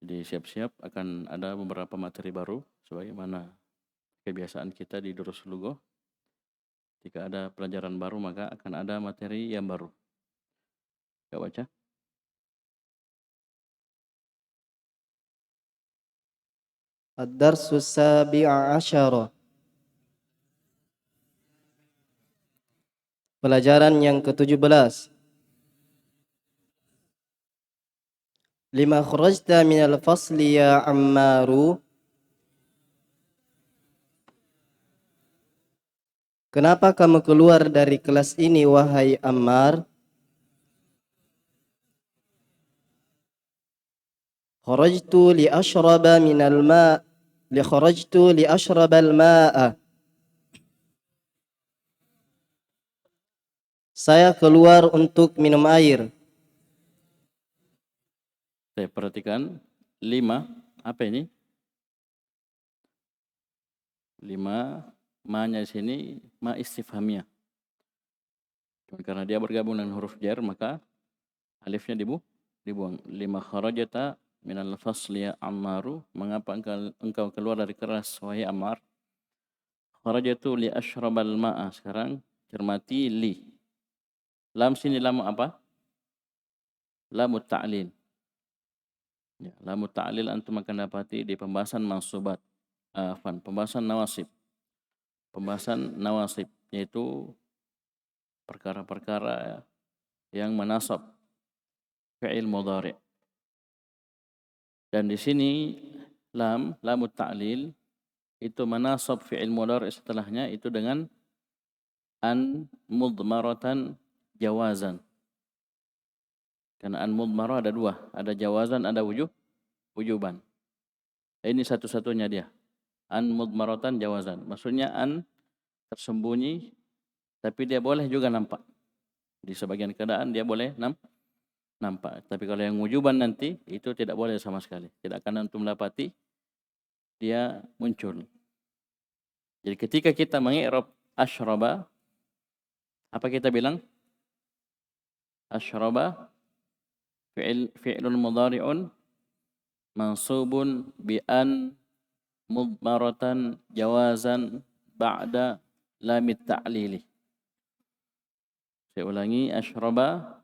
Siap-siap akan ada beberapa materi baru sebagaimana kebiasaan kita di Durus Lugo. Jika ada pelajaran baru maka akan ada materi yang baru. Kak baca. Ad-darsu sabi'a asyara. Pelajaran yang ke-17. Lima kharajta minal fasli ya Ammaru. Kenapa kamu keluar dari kelas ini wahai Ammar? Kharajtu li ashraba minal ma' li kharajtu li ashrabal ma'a. Saya keluar untuk minum air. Saya perhatikan 5 apa ini? 5 ma-nya di sini ma istifhamiyah. Karena dia bergabung dengan huruf jar maka alifnya dibuang. 5 kharajata minal fasli ya Ammaru. Mengapa engkau keluar dari kelas wahai Ammar? Kharajatu li ashrabal ma'a. Sekarang cermati li. Lam sini lam apa? Lamut ta'lil. Ya, lamut ta'lil antum akan dapati di pembahasan mansubat. Pembahasan nawasib. Pembahasan nawasib yaitu perkara-perkara yang menasab fi'il mudhari'. Dan di sini lamut ta'lil itu menasab fi'il mudhari' setelahnya itu dengan an mudmaratan jawazan. Karena an mudmarah ada 2, ada jawazan, ada wujuban. Ini satu-satunya dia. An mudmaratan jawazan. Maksudnya an tersembunyi tapi dia boleh juga nampak. Di sebagian keadaan dia boleh nampak. Tapi kalau yang wujuban nanti itu tidak boleh sama sekali. Tidak akan antum dapati dia muncul. Jadi ketika kita mengi'rab asyraba, apa kita bilang? Asyraba fi'lun mudhari'un mansubun bi an mudmaratan jawazan ba'da lamit ta'lili. Saya ulangi, asyraba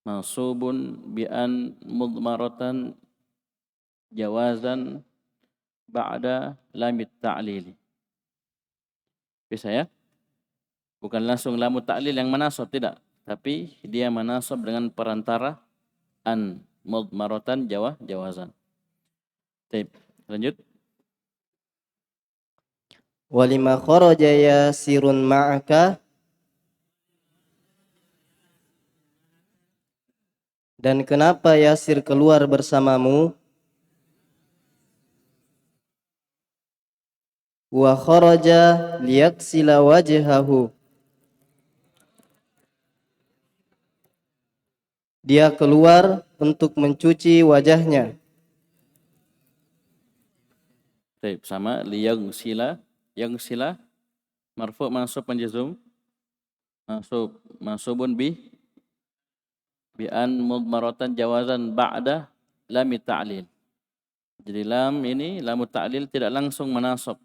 mansubun bi an mudmaratan jawazan ba'da lamit ta'lili. Bisa ya? Bukan langsung lamut ta'lil yang menasab, tidak. Tapi dia menasab dengan perantara an mudmaratan jawazan. Baik, lanjut. Walima kharaja yasirun ma'aka. Dan kenapa Yasir keluar bersamamu? Wa kharaja liyaksila wajhahu. Dia keluar untuk mencuci wajahnya. Baik, sama liyagsila, yagsila marfu' mansub manjazum. Mansubun bi an mudmaratan jawazan ba'da lam ta'lil. Jadi lam ini lam ta'lil tidak langsung menasab.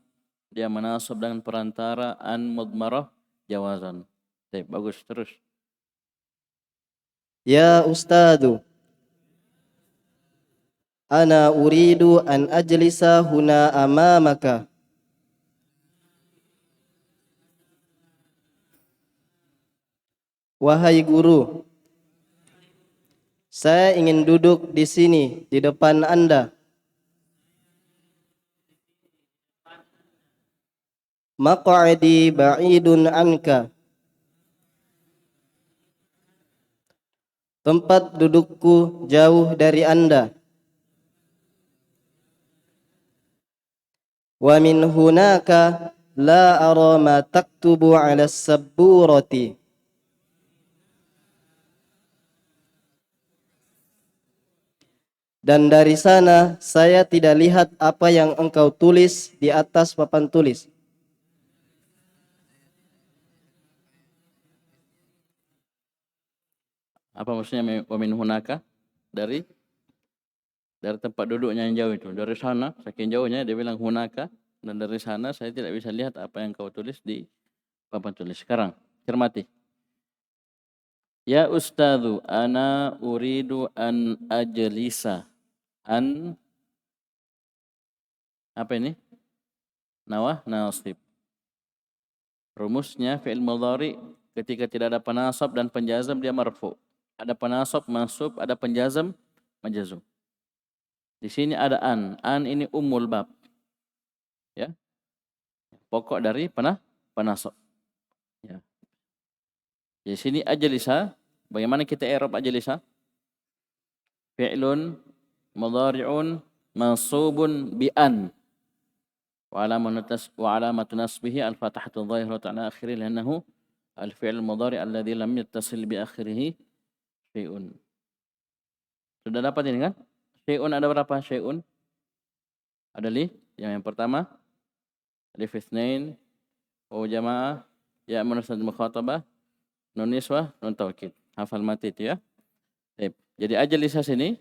Dia menasab dengan perantara an mudmarah jawazan. Baik, bagus, terus. Ya Ustadu, ana uridu an ajlisa huna amamaka. Wahai guru, saya ingin duduk di sini di depan Anda. Maq'adi ba'idun anka. Tempat dudukku jauh dari Anda. Wa min hunaka la ara ma taktubu 'ala as-sabburati. Dan dari sana saya tidak lihat apa yang engkau tulis di atas papan tulis. Apa maksudnya wa min hunaka? Dari dari tempat duduknya yang jauh itu. Dari sana, saking jauhnya dia bilang hunaka, dan dari sana saya tidak bisa lihat apa yang kau tulis di papan tulis. Sekarang, cermati. Ya Ustadzu, ana uridu an ajlisa. An, apa ini? Nawah, nasib. Rumusnya fi'il mudhari ketika tidak ada penasab dan penjazam dia marfu. Ada penasab mansub, ada penjazam majazum. Di sini ada an. An ini ummul bab. Ya. Pokok dari penasab. Ya. Di sini ajlisa, bagaimana kita i'rab ajlisa? Fi'lun mudhari'un mansubun bi an. وعلامة نصبه الفتحة الظاهرة على آخره لأنه الفعل المضارع الذي لم يتصل بآخره شيء. Sudah dapat ini kan? Syai'un ada berapa syai'un? Ada yang pertama alif itsnain, waw jamaah, ya muannats mukhatabah, nun niswah, nun taukid. Hafal mati itu ya. Baik. Jadi ajlisa sini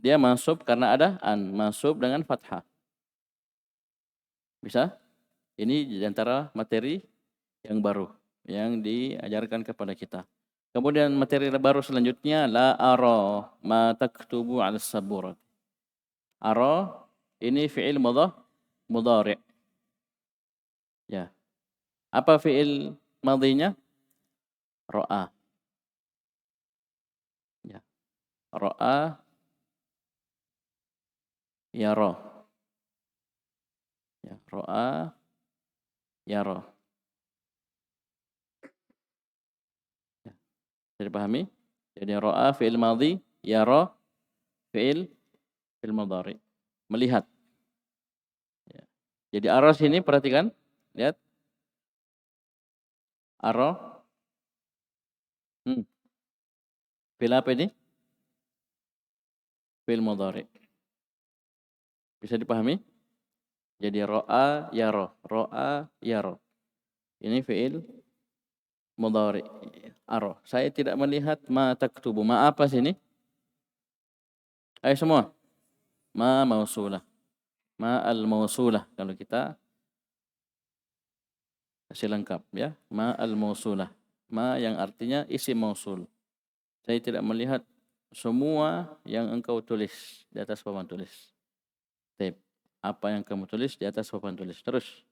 dia mansub karena ada an, mansub dengan fathah. Bisa? Ini di antara materi yang baru yang diajarkan kepada kita. Kemudian materi baru selanjutnya la ara ma taktubu 'ala saburat. Ara ini fi'il mudhari'. Ya. Apa fi'il madhinya? Ra'a. Ya. Ra'a yara. Ya, ra'a yara. Ya. Bisa dipahami? Jadi ra'a fi'il madhi, yara fi'il mudhari'. Melihat. Ya. Jadi ara sini perhatikan, lihat. Ara. Fi'il apa ini? Fi'il mudhari'. Bisa dipahami? Jadi ra'a yara, ra'a yara. Ini fi'il mudhari'. Ara. Saya tidak melihat ma taktubu. Ma apa sini? Ayo semua. Ma mausulah. Ma al-mausulah kalau kita kasih lengkap ya. Ma al-mausulah. Ma yang artinya isim mausul. Saya tidak melihat semua yang engkau tulis di atas papan tulis. Baik. Apa yang kamu tulis di atas papan tulis. Terus.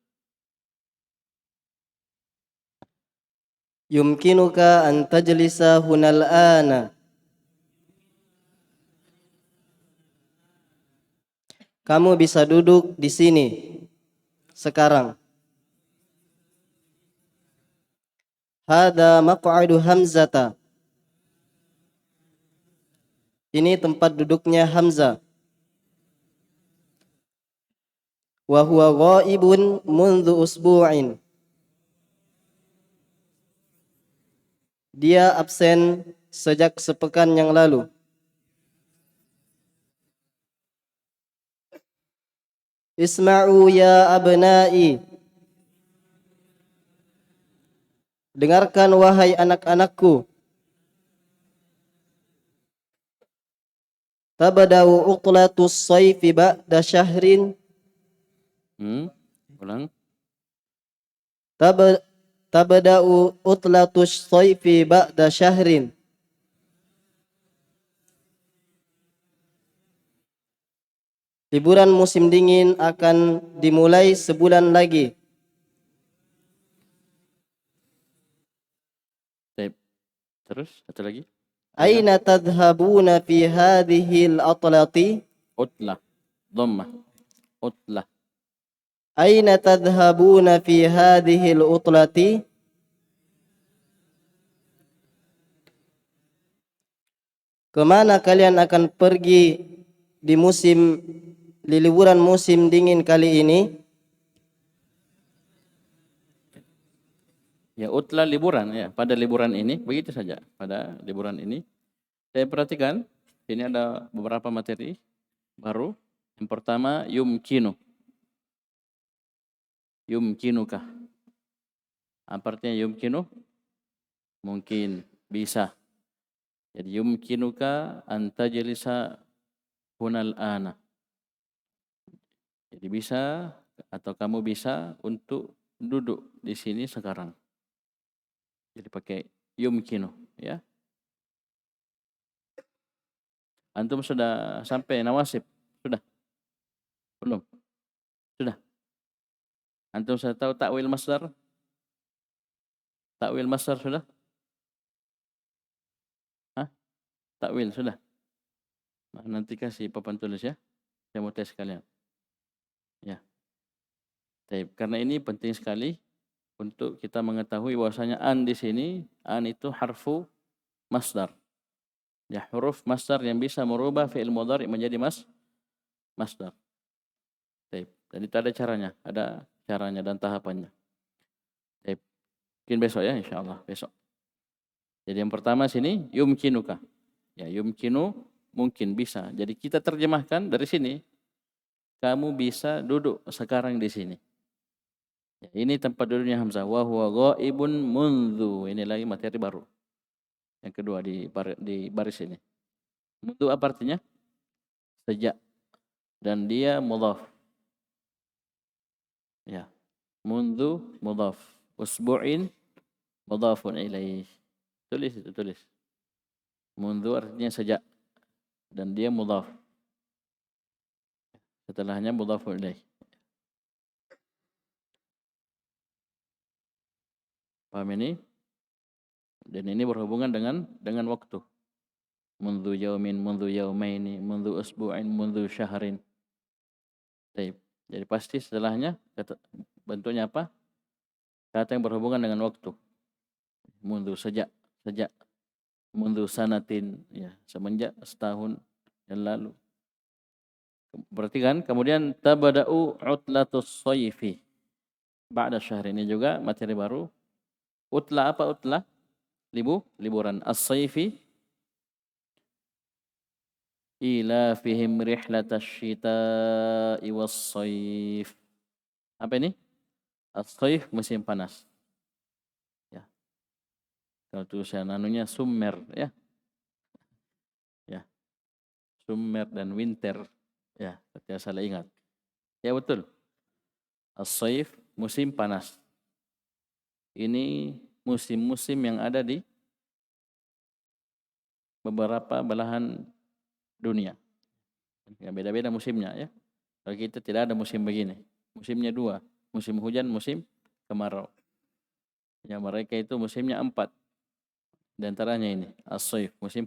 Yumkinuka an tajlisa hunal ana. Kamu bisa duduk di sini sekarang. Hada maq'adu Hamzata. Ini tempat duduknya Hamzah. Wa huwa ghaibun mundhu usbu'in. Dia absen sejak sepekan yang lalu. Isma'u ya abna'i. Dengarkan wahai anak-anakku. Tabada'u uqlatus sayfi ba'da syahrin. Ulang. Tabada'u utlatus sayfi ba'da syahrin. Liburan musim dingin akan dimulai sebulan lagi. Terus satu lagi. Aina tadhhabuna fi hadhihi al-atlati? Utlah. Dhammah. Utlah. Aina tadhhabuna fi hadhihi al-utlati? Kemana kalian akan pergi di liburan musim dingin kali ini? Ya utlah liburan ya. Pada liburan ini begitu saja. Pada liburan ini saya perhatikan ini ada beberapa materi baru. Yang pertama yumkinu. Yumkinuka. Apa artinya yumkinu? Mungkin, bisa. Jadi yumkinuka an tajlisa hunal ana. Jadi bisa atau kamu bisa untuk duduk di sini sekarang. Jadi pakai yumkinu, ya. Antum sudah sampai nawasib? Sudah? Belum? Sudah? Antum sudah tahu takwil masdar? Takwil masdar sudah? Hah? Takwil sudah? Nah, nanti kasih papan tulis ya. Saya mau tes kalian. Ya. Baik, karena ini penting sekali untuk kita mengetahui bahwasanya an di sini, an itu harfu masdar. Ya, huruf masdar yang bisa merubah fi'il mudhari menjadi masdar. Baik. Jadi ada caranya, dan tahapannya. Baik. Mungkin besok ya, insyaallah besok. Jadi yang pertama sini yumkinuka. Ya, yumkinu mungkin bisa. Jadi kita terjemahkan dari sini. Kamu bisa duduk sekarang di sini. Ya, ini tempat duduknya hamzah. Wa huwa ghaibun mundzu. Ini lagi materi baru. Yang kedua di baris ini. Mundzu apa artinya? Sejak. Dan dia mudhaf. Ya. Mundzu mudhaf. Usbu'in mudhafun ilaih. Tulis itu, tulis. Mundzu artinya sejak. Dan dia mudhaf. Setelahnya mudhafun ilaih. Paham ini? Dan ini berhubungan dengan waktu. Mundu yaumin, mundu yaumaini, mundu usbu'in, mundu syahrin. Jadi pasti setelahnya bentuknya apa? Kata yang berhubungan dengan waktu. Mundu sejak, mundu sanatin, ya, semenjak setahun yang lalu. Berarti kan kemudian tabada'u utlatus shayfi. Ba'da syahr, ini juga materi baru. Utla apa utla? Liburan. As-sayfi ila fihim rihlatash syita'i was-sayf. Apa ini? As-sayf musim panas. Ya. Kalau tulisan anunya summer, ya. Ya. Summer dan winter. Ya, tidak salah ingat. Ya betul. As-sayf musim panas. Ini musim-musim yang ada di beberapa belahan dunia. Ya, beda-beda musimnya ya. Kalau kita tidak ada musim begini. Musimnya dua. Musim hujan, musim kemarau. Ya, mereka itu musimnya 4. Di antaranya ini. As-sayf, musim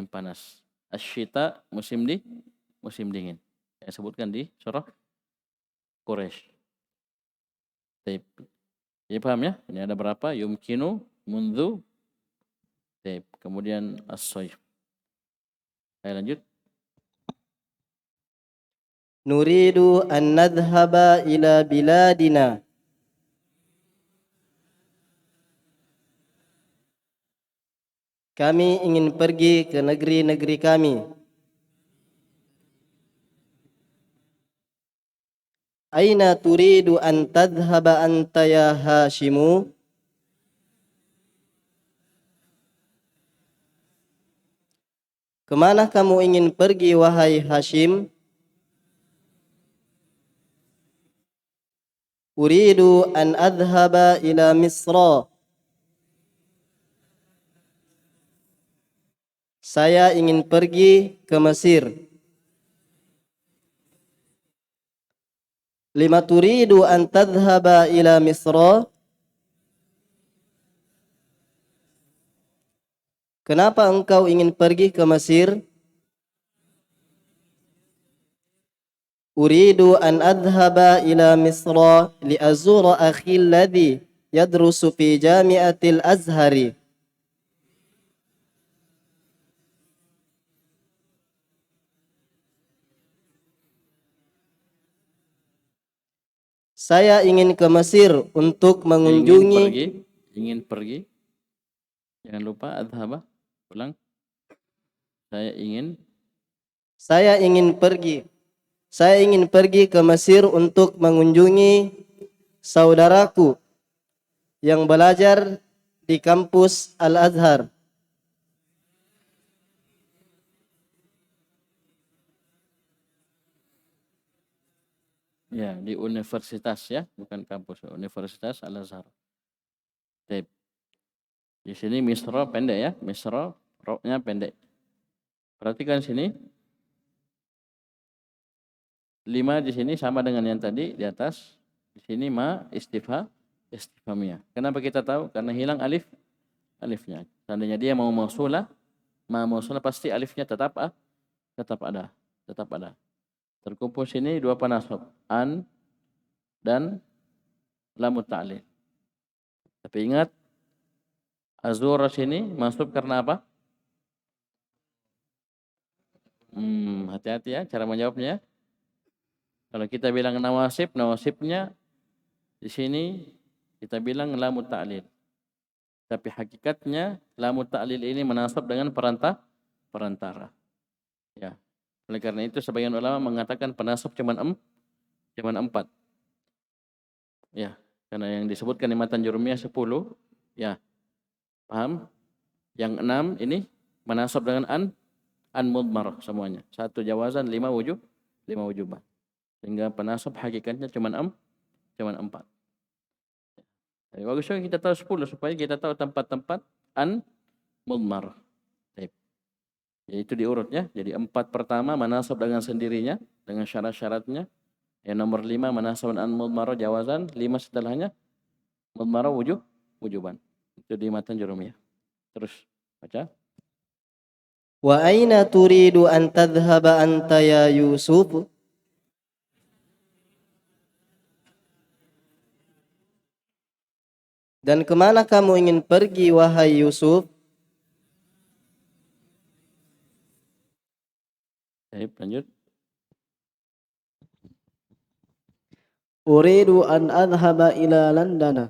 panas. Asy-syita, musim dingin. Yang sebutkan di surah Quraisy. Jadi paham ya? Ini ada berapa? Yumkinu, mundzu. Kemudian as-sayf. Saya lanjut. Nuridu an nadhhaba ila biladina. Kami ingin pergi ke negeri-negeri kami. Aina turidu an tadhhaba anta ya Hashimu? Kemana kamu ingin pergi wahai Hashim? Uridu an adhhaba ila Misra. Saya ingin pergi ke Mesir. Lima turidu an tadhhaba ila Misra? Kenapa engkau ingin pergi ke Mesir? Uridu an adhhaba ila Misra li azura akhi alladhi yadrusu fi jami'atil Azhari. Saya ingin ke Mesir untuk mengunjungi. Ingin pergi. Jangan lupa adhaba. Ulang. Saya ingin pergi ke Mesir untuk mengunjungi saudaraku yang belajar di kampus Al-Azhar. Ya, di universitas ya, bukan kampus. Universitas Al-Azhar. Baik. Di sini misra pendek ya, misra roknya pendek. Perhatikan sini. 5 di sini sama dengan yang tadi di atas. Di sini ma istifhamiyah. Kenapa kita tahu? Karena hilang alifnya. Seandainya dia mau mausulah, ma mausulah pasti alifnya tetap ada, tetap ada. Terkumpul sini dua panasab, an dan lamut ta'lil. Tapi ingat, azura sini masuk karena apa? Hati-hati ya cara menjawabnya. Kalau kita bilang nawasibnya di sini kita bilang lamut ta'lil. Tapi hakikatnya lamut ta'lil ini menasab dengan perantara. Ya. Oleh karena itu sebagian ulama mengatakan penasab cuma 4. Ya, karena yang disebutkan di matan jurumiyah 10. Ya. Paham? Yang 6 ini menasab dengan an mudmarah semuanya. 1 jawazan 5 wujuban. Sehingga penasab hakikatnya cuma 4. Jadi bagus juga kita tahu 10 supaya kita tahu tempat-tempat an mudmarah. Yaitu diurut ya. Jadi 4 pertama manasab dengan sendirinya dengan syarat-syaratnya. Yang nomor 5 manasab an mudmarah jawazan, 5 setelahnya mudmarah wujuban. Itu di matan jurumiyah. Terus baca. Wa aina turidu an tadhhaba anta ya Yusuf? Dan kemana kamu ingin pergi wahai Yusuf? Baik, lanjut. Uridu an adhhaba ila London.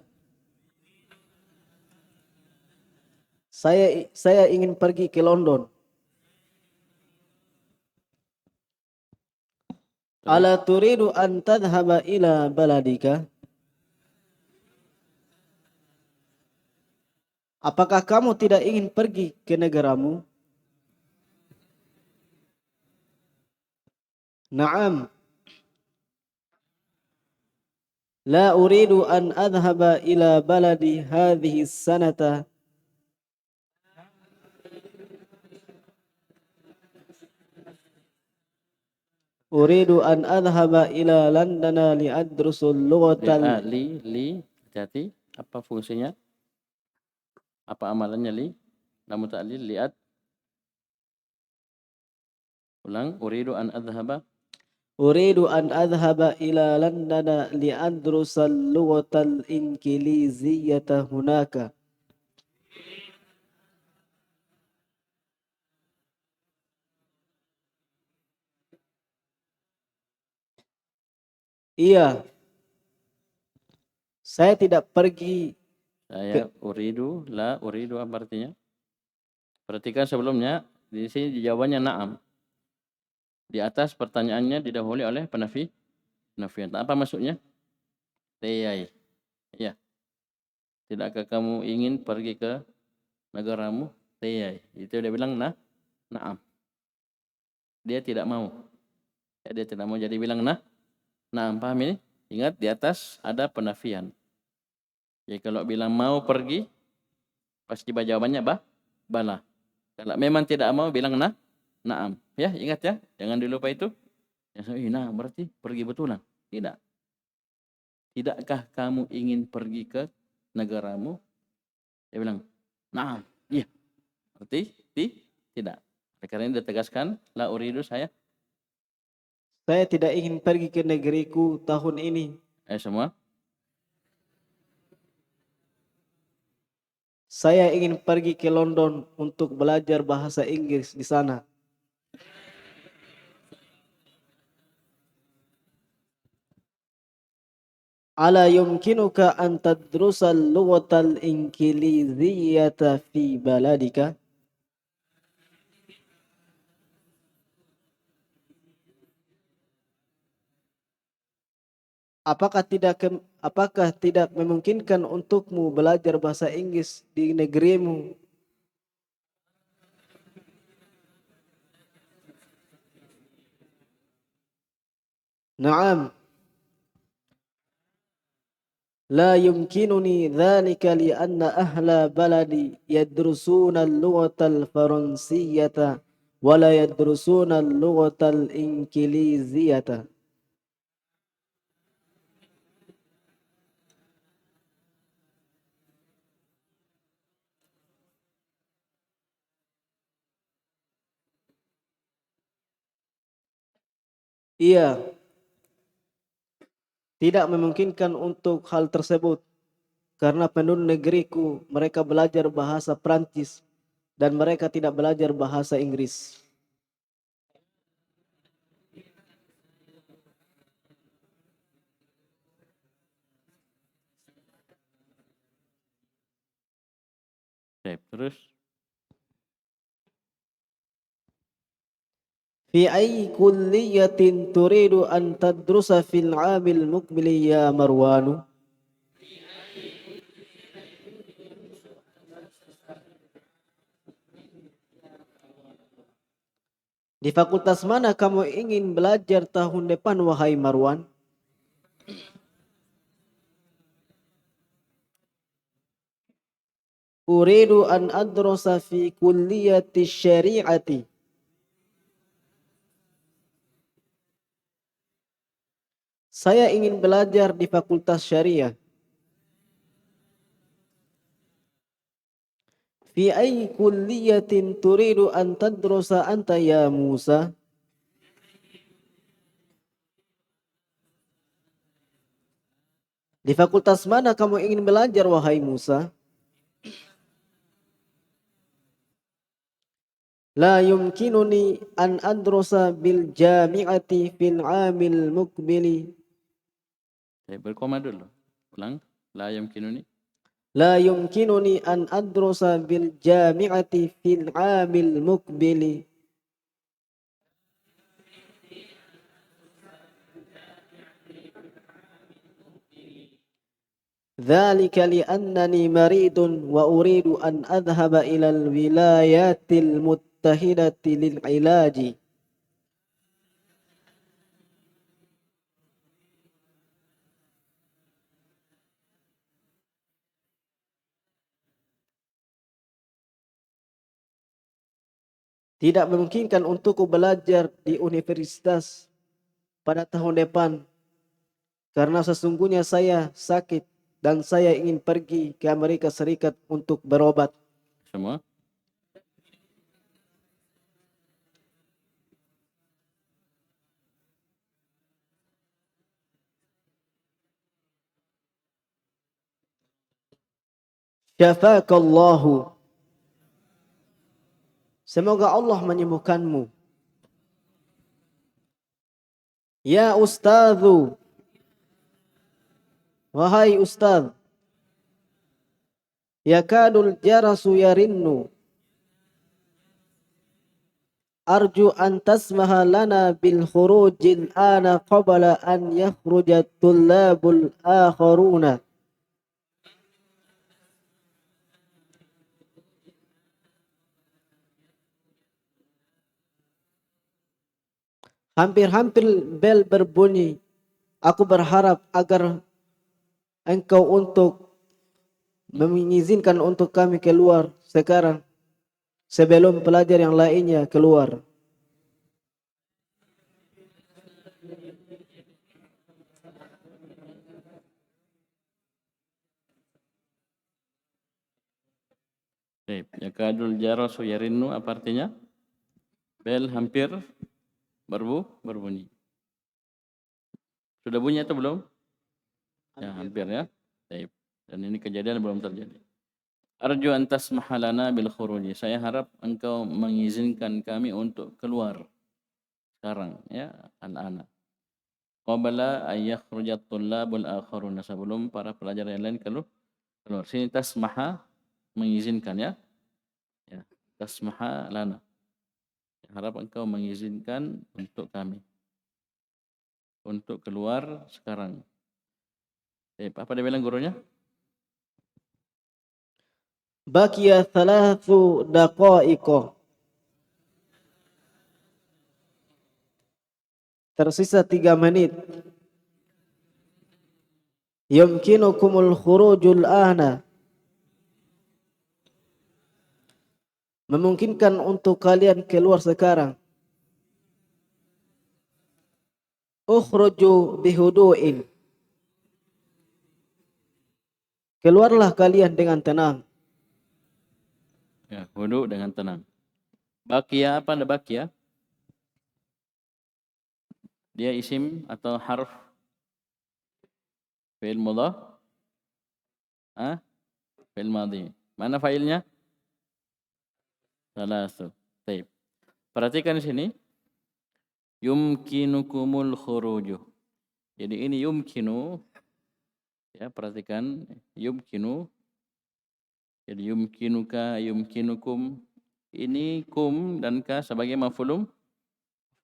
Saya ingin pergi ke London. Ala turidu an tadhhaba ila baladika? Apakah kamu tidak ingin pergi ke negaramu? Naam. La uridu an adhhaba ila baladi hadhihi sanata. Uridu an adhhaba ila London li adrusul lughatal. Hati-hati. Apa fungsinya? Apa amalannya li? Namun ta'lil lihat. Ulang. Uridu an adhaba. Uridu an adhhaba ila London li adrusal lughatal inkiliziyata hunaka. Iya. Saya tidak pergi. Saya uridu, la uridu apa artinya? Perhatikan sebelumnya, di sini jawabannya na'am. Di atas pertanyaannya didahului oleh penafian. Apa maksudnya? Teyai. Ya. Tidakkah kamu ingin pergi ke negaramu? Teyai. Itu dia bilang na'am. Dia tidak mau. Ya, dia tidak mau jadi bilang na'am. Paham ini? Ingat di atas ada penafian. Jadi kalau bilang mau pergi, pasti jawabannya bala. Kalau memang tidak mau bilang na'am. Ya, ingat ya. Jangan dilupa itu. Nah, berarti pergi betulan. Tidak. Tidakkah kamu ingin pergi ke negaramu? Dia bilang, na'am. Iya. Berarti tidak. Karena ini ditegaskan, la uridu saya tidak ingin pergi ke negeriku tahun ini. Semua. Saya ingin pergi ke London untuk belajar bahasa Inggris di sana. Ala yumkinuka an tadrusal lughatal inkiliziyata fi baladika? Apakah tidak memungkinkan untukmu belajar bahasa Inggris di negerimu? Naam. لا يمكنني ذلك لأن أهل بلدي يدرسون اللغة الفرنسية ولا يدرسون اللغة الإنجليزية. Iya, tidak memungkinkan untuk hal tersebut karena penduduk negeriku mereka belajar bahasa Prancis dan mereka tidak belajar bahasa Inggris. Baik, terus في أي كلية تريد أن تدرس في العام المقبل يا مروان؟ Di fakultas mana kamu ingin belajar tahun depan wahai Marwan? Uridu an adrosa fi kulliyati syari'ati. Saya ingin belajar di fakultas syariah. Fi ayyi kulliyatin turidu an tadrosa anta ya Musa? Di fakultas mana kamu ingin belajar wahai Musa? La yumkinuni an adrosa bil jami'ati fil 'amil muqbili. saya berkoma dulu. Ulang. La yumkinuni. La yumkinuni an adrosa bil jami'ati fil 'amil muqbili. ذلك لأنني مريض وأريد أن أذهب إلى الولايات المتحدة للعلاج. Tidak memungkinkan untukku belajar di universitas pada tahun depan karena sesungguhnya saya sakit dan saya ingin pergi ke Amerika Serikat untuk berobat. Semua. Syafakallahu. Semoga Allah menyembuhkanmu. Ya Ustadzu. Wahai Ustadz. Yakadul jarasu yarinnu. Arju an tasmaha lana bil khurujil ana qabla an yakhrujat tullabul akharuna. Hampir-hampir bel berbunyi. Aku berharap agar engkau untuk mengizinkan untuk kami keluar sekarang sebelum pelajar yang lainnya keluar. Baik. Yakadul jarasu yarinnu apa artinya? Bel hampir berbunyi. Sudah bunyi atau belum? Ya, hampir ya. Baik. Dan ini kejadian belum terjadi. Arju an tasmaha lana bil khuruji. Saya harap engkau mengizinkan kami untuk keluar sekarang ya, anak-anak. Qabla an yakhrujat tullabul akharuna, sebelum para pelajar yang lain keluar. Sini tasmaha mengizinkan ya. Ya, tasmaha lana. Harap engkau mengizinkan untuk kami untuk keluar sekarang. Apa dia bilang gurunya? Baqiya thalathu daqa'iqa. Tersisa 3 menit. Yumkinukumul khurujul ana. Memungkinkan untuk kalian keluar sekarang. Ukhruju bihudu'in. Keluarlah kalian dengan tenang. Ya, wudu dengan tenang. Bakia apa anda bakia? Dia isim atau harf fi'il mudhari? Fi'il madhi. Mana fa'ilnya? Salasu. Baik. Perhatikan di sini. Yumkinukumul khuruju. Jadi ini yumkinu. Ya, perhatikan yumkinu. Jadi yumkinuka, yumkinukum. Ini kum dan ka sebagai maf'ulun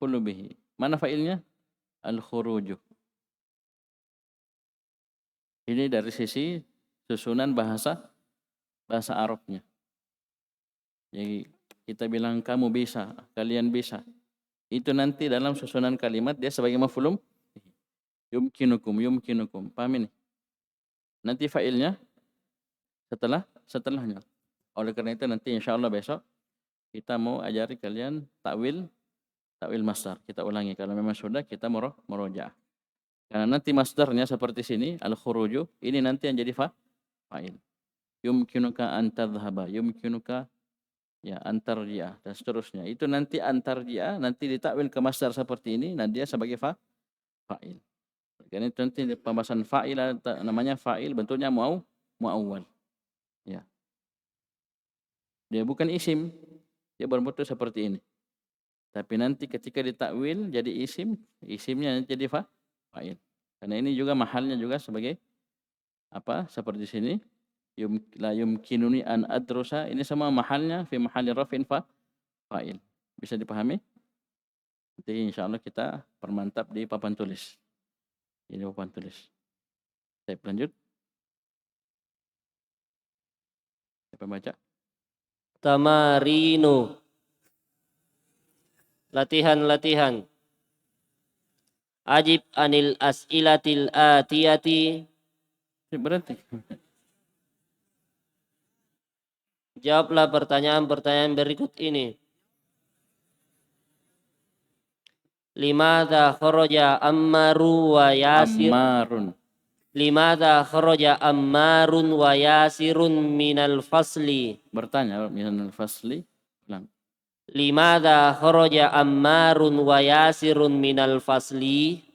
bihi. Mana fa'ilnya? Al-khuruju. Ini dari sisi susunan bahasa Arabnya. Jadi kita bilang kamu bisa, kalian bisa. Itu nanti dalam susunan kalimat dia sebagai maf'ulun yumkinukum. Paham ini? Nanti fa'ilnya setelahnya. Oleh karena itu nanti insyaallah besok kita mau ajari kalian takwil masdar. Kita ulangi kalau memang sudah kita murojaah. Karena nanti masdarnya seperti sini al-khuruju, ini nanti yang jadi fa'il. Yumkinuka an tadhhaba, yumkinuka ya antar dia dan seterusnya. Itu nanti antar dia nanti ditakwil ke masdar seperti ini, nah dia sebagai fa'il. Karena itu nanti pembahasan fa'il namanya fa'il bentuknya muawwal. Ya. Dia bukan isim, dia berbentuk seperti ini. Tapi nanti ketika ditakwil jadi isimnya jadi fa'il. Karena ini juga mahalnya juga sebagai apa? Seperti sini. La yumkinuni an adrusa, ini semua mahalnya fi mahalli rafin fa'il. Bisa dipahami? Nanti insyaallah kita permantap di papan tulis. Ini papan tulis. Saya lanjut. Siapa baca? Tamarinu. Latihan. Ajib anil as'ilatil atiyati. Berhenti. Jawablah pertanyaan-pertanyaan berikut ini. Limadha kharaja Ammaru wa Yasir? Limadha kharaja Ammarun wa Yasirun minal fasli? Bertanya minal fasli. Ulang. Limadha kharaja Ammarun wa Yasirun minal fasli?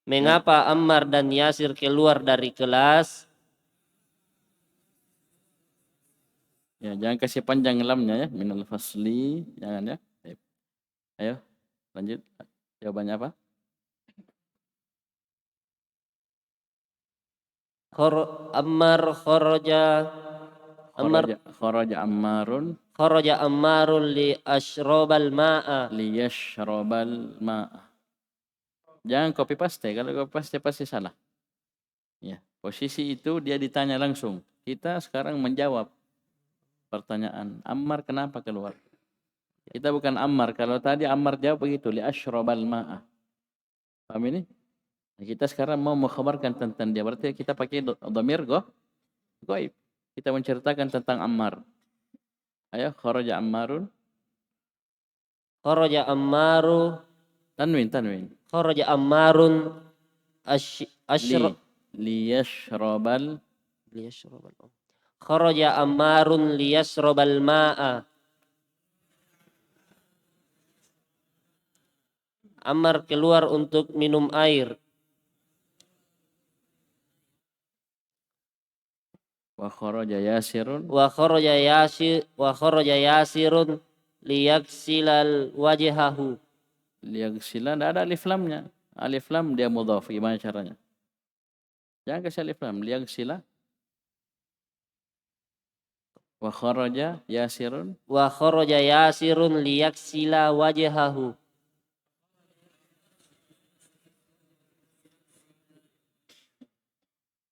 Mengapa Ammar dan Yasir keluar dari kelas? Ya, jangan kasih panjang lamnya ya, minal fasli, jangan ya. Ayo, lanjut. Jawabannya apa? Ammar kharaja Ammarun li ashrabal ma'a. Liyashrabal ma'a. Jangan copy paste, kalau copy paste pasti salah. Ya, posisi itu dia ditanya langsung. Kita sekarang menjawab pertanyaan. Ammar kenapa keluar? Kita bukan Ammar. Kalau tadi Ammar jawab begitu, li ashrabal ma'a. Paham ini? Nah, kita sekarang mau mengkhabarkan tentang dia. Berarti kita pakai dhamir ghaib. Kita menceritakan tentang Ammar. Ayo, kharaja Ammarun. Kharaja Ammaru. Tanwin. Kharaja Ammarun liyashrabal. Kharaja Ammarun liyashrabal ma'a. Ammar keluar untuk minum air. Wa kharaja Yasirun. Wa kharaja Yasirun liyaksilal wajhahu. Liyagsila, tidak ada alif lamnya. Alif lam dia mudhaf. Gimana caranya? Jangan kasih alif lam. Liyagsila. Wa kharaja Yasirun. Wa kharaja Yasirun liyaksila wajhahu.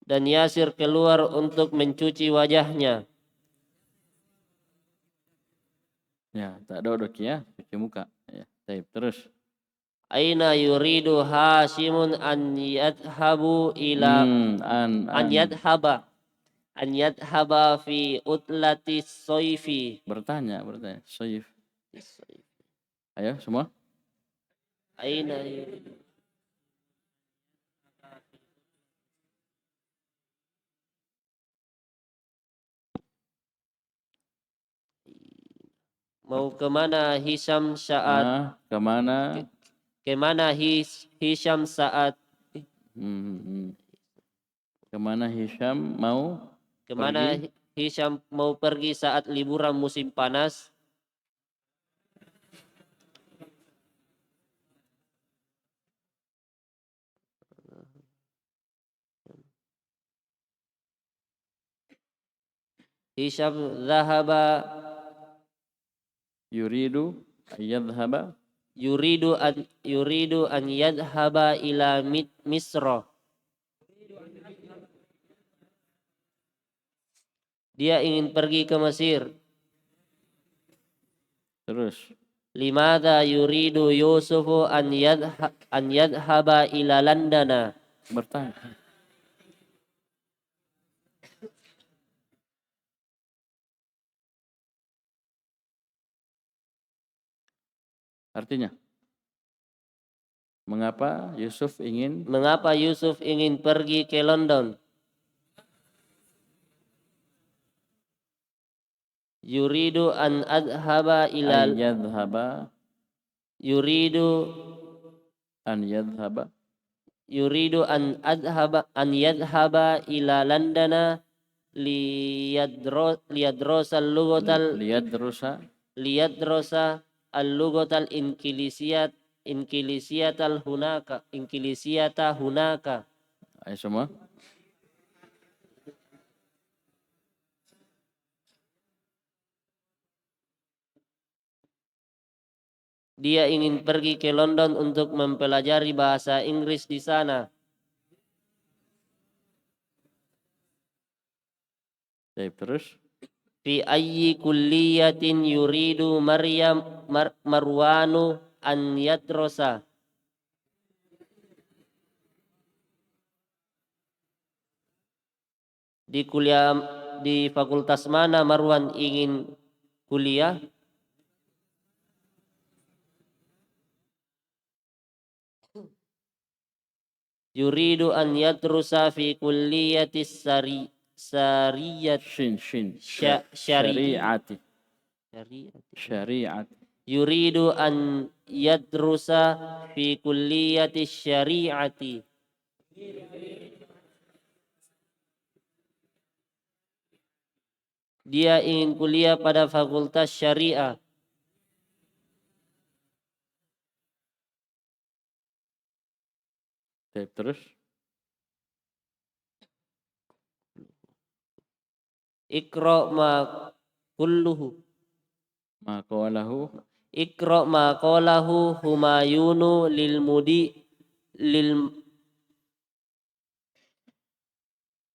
Dan Yasir keluar untuk mencuci wajahnya. Ya, tak duduk ya. Cuci muka. Ya, baik, terus. Aina yuridu Hashimun an yadhabu ila an yadhaba fi utlati soifi. Bertanya. Soif. Ayo semua. Aina yuridu. Mau kemana Hisham saat Kemana? Hisham saat Kemana Hisham mau pergi? Hisham mau pergi saat liburan musim panas? Hisham zahaba Yuridu yadhhaba. Yuridu an yadhhaba ila Misra. Dia ingin pergi ke Mesir. Terus. Limadha yuridu Yusufu an yadhhaba ila London. Bertanya. Artinya, mengapa Yusuf ingin pergi ke London? Yuridu an adhaba ila Yuridu an yadhhaba ila London liyadrosa al-lughatal inkilisiyata hunaka. Ayo semua. Dia ingin pergi ke London untuk mempelajari bahasa Inggris di sana. Terus. Fi ayyi kulliyatin yuridu Marwanu an yadrosa. Di fakultas mana Marwan ingin kuliah? Yuridu an yadrusa fi kulliyatis syari'ati. Yuridu an yadrusa fi kulliyatis syari'ati. Dia ingin kuliah pada fakultas syariah. Terus. Iqra ma kulluhu. Iqra ma qalahu Humayunu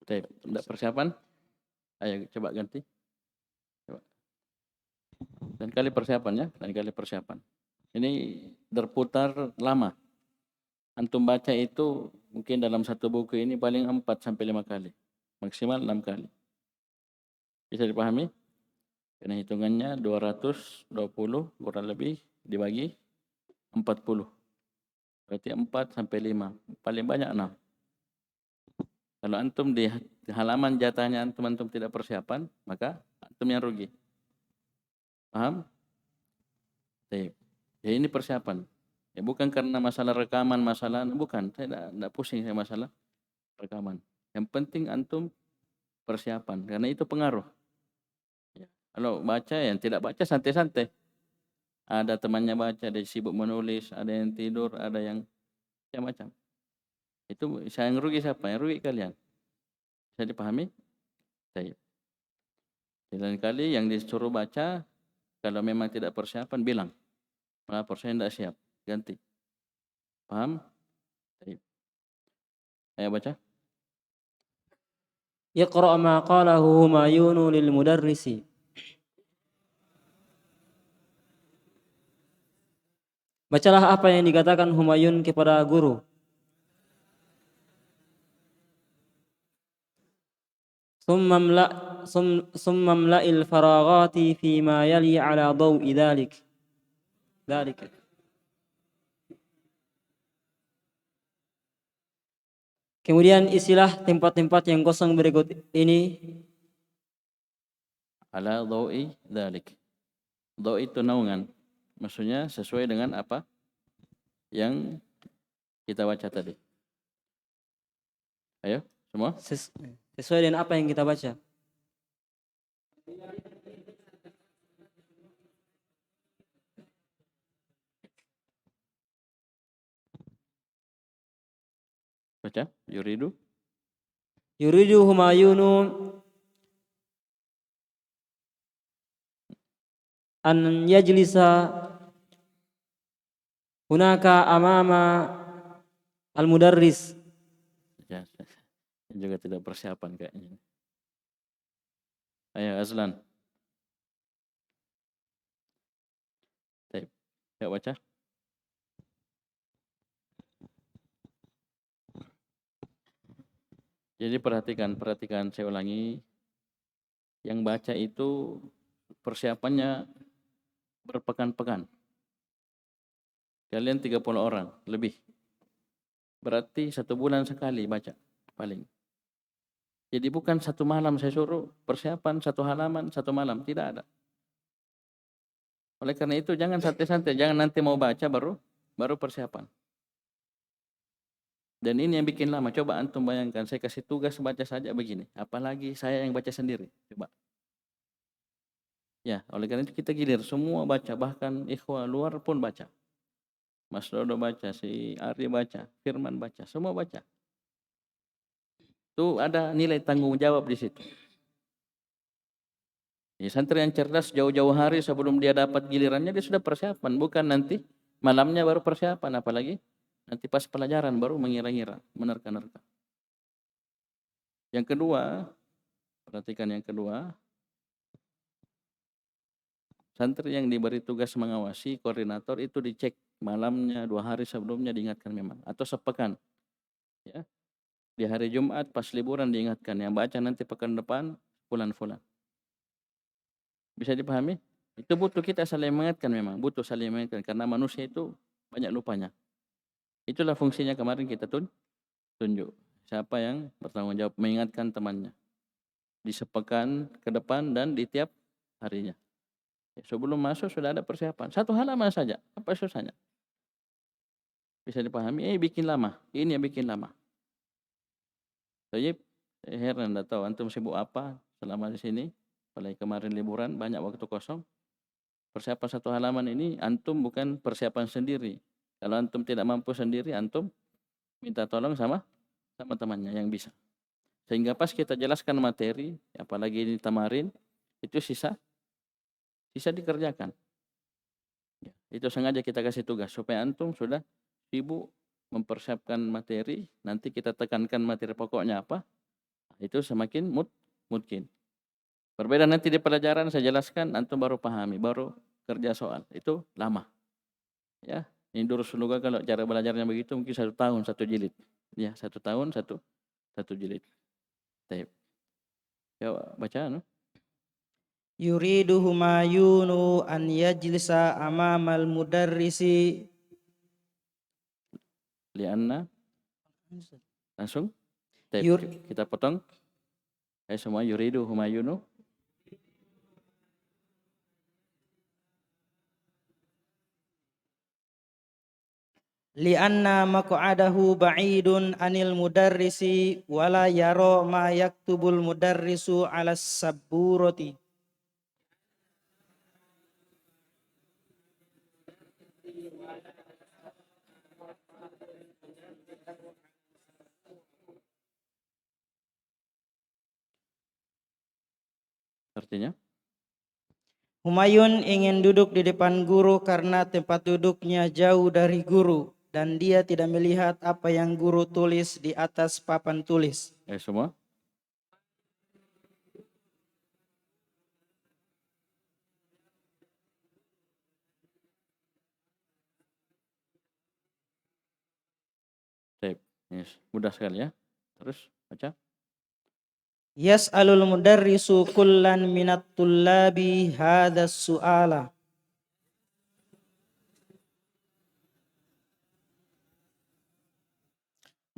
Tidak persiapan? Ayo coba ganti. Dan kali persiapan. Ini berputar lama. Antum baca itu mungkin dalam satu buku ini paling 4-5 kali. Maksimal 6 kali. Bisa dipahami? Karena hitungannya 220 kurang lebih dibagi 40. Berarti 4-5. Paling banyak 6. Kalau antum di halaman jatahnya antum tidak persiapan, maka antum yang rugi. Paham? Ya ini persiapan. Ya bukan karena masalah rekaman, bukan. Saya tidak pusing saya masalah rekaman. Yang penting antum persiapan, karena itu pengaruh. Ya. Kalau baca, yang tidak baca santai-santai. Ada temannya baca, ada yang sibuk menulis, ada yang tidur, ada yang macam-macam. Itu saya yang rugi siapa? Yang rugi kalian. Bisa dipahami? Saya. Lain kali yang disuruh baca, kalau memang tidak persiapan bilang, melapor saya tidak siap, ganti. Paham? Ayo baca. Iqra' ma qalahu Humayunu lil mudarrisi. Bacalah apa yang dikatakan Humayun kepada guru. ثم املأ الفراغات فيما يلي على ضوء ذلك. Kemudian isilah tempat-tempat yang kosong berikut ini Ala dhaui dzalik. Dhau itu naungan. Maksudnya sesuai dengan apa yang kita baca tadi. Ayo, semua. sesuai dengan apa yang kita baca. Baca. Yuridu Humayunu an yajlisa hunaka amama al-mudarris. Ya, juga tidak persiapan kayaknya. Ayo Azlan. Baik. Yuk baca. Jadi perhatikan saya ulangi. Yang baca itu persiapannya berpekan-pekan. Kalian 30 orang lebih. Berarti 1 bulan sekali baca paling. Jadi bukan 1 malam saya suruh persiapan 1 halaman 1 malam, tidak ada. Oleh karena itu jangan santai-santai, jangan nanti mau baca baru persiapan. Dan ini yang bikin lama. Coba antum bayangkan, saya kasih tugas baca saja begini. Apalagi saya yang baca sendiri. Coba. Ya, oleh karena itu kita gilir. Semua baca. Bahkan ikhwah luar pun baca. Mas Dodo baca, si Ari baca, Firman baca. Semua baca. Itu ada nilai tanggung jawab di situ. Ya, santri yang cerdas jauh-jauh hari sebelum dia dapat gilirannya, dia sudah persiapan. Bukan nanti malamnya baru persiapan. Apalagi nanti pas pelajaran baru mengira-ngira, menerka-nerka. Yang kedua, perhatikan yang kedua. Santri yang diberi tugas mengawasi, koordinator itu dicek malamnya, 2 hari sebelumnya diingatkan memang. Atau sepekan. Ya. Di hari Jumat pas liburan diingatkan. Yang baca nanti pekan depan, fulan-fulan. Bisa dipahami? Itu butuh kita saling mengingatkan memang. Butuh saling mengingatkan. Karena manusia itu banyak lupanya. Itulah fungsinya kemarin kita tunjuk. Siapa yang bertanggung jawab mengingatkan temannya. Di sepekan ke depan dan di tiap harinya. Sebelum masuk sudah ada persiapan. 1 halaman saja. Apa susahnya? Bisa dipahami? Bikin lama. Ini yang bikin lama. Saya heran, tidak tahu antum sibuk apa selama di sini. Apalagi kemarin liburan, banyak waktu kosong. Persiapan 1 halaman ini antum bukan persiapan sendiri. Kalau antum tidak mampu sendiri, antum minta tolong sama temannya yang bisa. Sehingga pas kita jelaskan materi, apalagi ini tamarin, itu sisa dikerjakan. Ya, itu sengaja kita kasih tugas supaya antum sudah sibuk mempersiapkan materi, nanti kita tekankan materi pokoknya apa, itu semakin mungkin. Berbeda nanti di pelajaran saya jelaskan, antum baru pahami, baru kerja soal, itu lama. Ya, ini Durus Luga kalau cara belajarnya begitu mungkin 1 tahun 1 jilid. Ya, 1 tahun 1 jilid. Baik. Ya, baca no? Yuridu Humayunu an yajlisa amamal mudarrisi Lianna langsung kita potong. Semua yuridu Humayunu lianna maq'adahu ba'idun anil mudarrisi wala yara ma yaktubul mudarrisu 'alas sabburati. artinya Humayun ingin duduk di depan guru karena tempat duduknya jauh dari guru dan dia tidak melihat apa yang guru tulis di atas papan tulis. Semua Yes, mudah sekali ya. Terus baca. Yas'alul mudarrisu kullan minat tullabi hadha su'ala.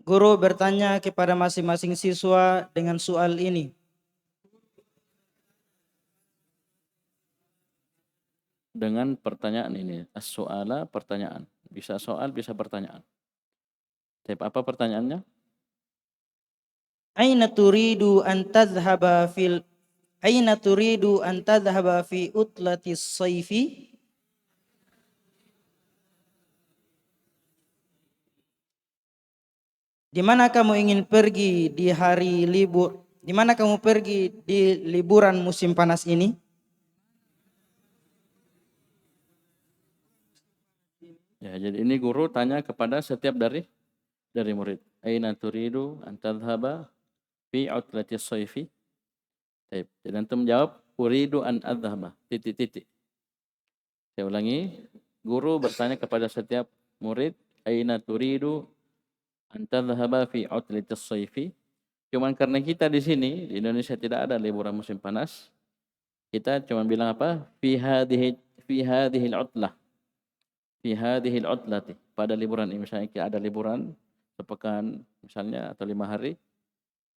Guru bertanya kepada masing-masing siswa dengan soal ini. Dengan pertanyaan ini, as-su'ala pertanyaan. Bisa soal, bisa pertanyaan. Tapi apa pertanyaannya? Aina turidu an tadhhaba fi utlatis sayfi? Di mana kamu ingin pergi di hari libur? Di mana kamu pergi di liburan musim panas ini? Ya, jadi ini guru tanya kepada setiap dari murid. Aina turidu an tadhhaba fi utlatis sayfi? Baik. Jadi antum jawab uridu an adhhaba titik-titik. Saya ulangi, guru bertanya kepada setiap murid, aina turidu an tadhhaba fi utlatis sayfi? Cuman karena kita di sini di Indonesia tidak ada liburan musim panas, kita cuma bilang apa? Fi hadhihi al-utlah. Fi hadhihi al-utlati. Pada liburan ini misalnya ada liburan sepekan misalnya atau 5 hari,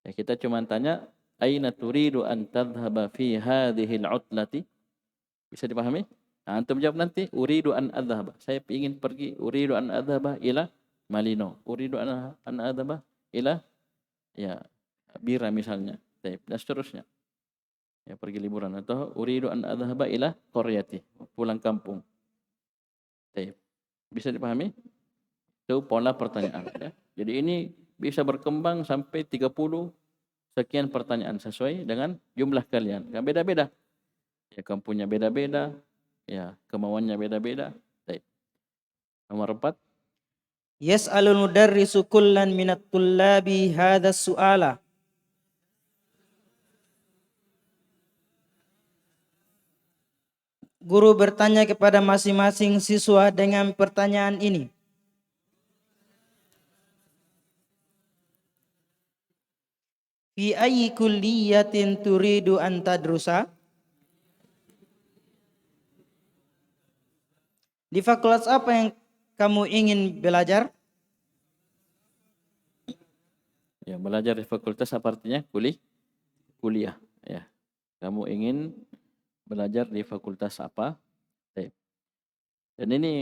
ya kita cuma tanya aina turidu an tadhhaba fi hadhihi al-utlati? Bisa dipahami? Nah, antum jawab nanti uridu an adhhaba. Saya ingin pergi uridu an adhhaba ila Malino. Uridu an adhhaba ila ya Bira misalnya. Dan seterusnya. Ya pergi liburan atau uridu an adhhaba ila qaryati. Pulang kampung. Baik. Bisa dipahami? Itu pola pertanyaan ya. Jadi ini bisa berkembang sampai 30 sekian pertanyaan sesuai dengan jumlah kalian. Kan beda-beda. Ya kampungnya beda-beda, ya kemauannya beda-beda. Baik. Nomor 4. Yas'alul mudarrisu kullan minat tullabi hadha su'ala. Guru bertanya kepada masing-masing siswa dengan pertanyaan ini. Fi ayyi kulliyatin turidu an tadrusa? Di fakultas apa yang kamu ingin belajar? Ya, belajar di fakultas apa artinya? Kuliah, ya. Kamu ingin belajar di fakultas apa? Baik. Dan ini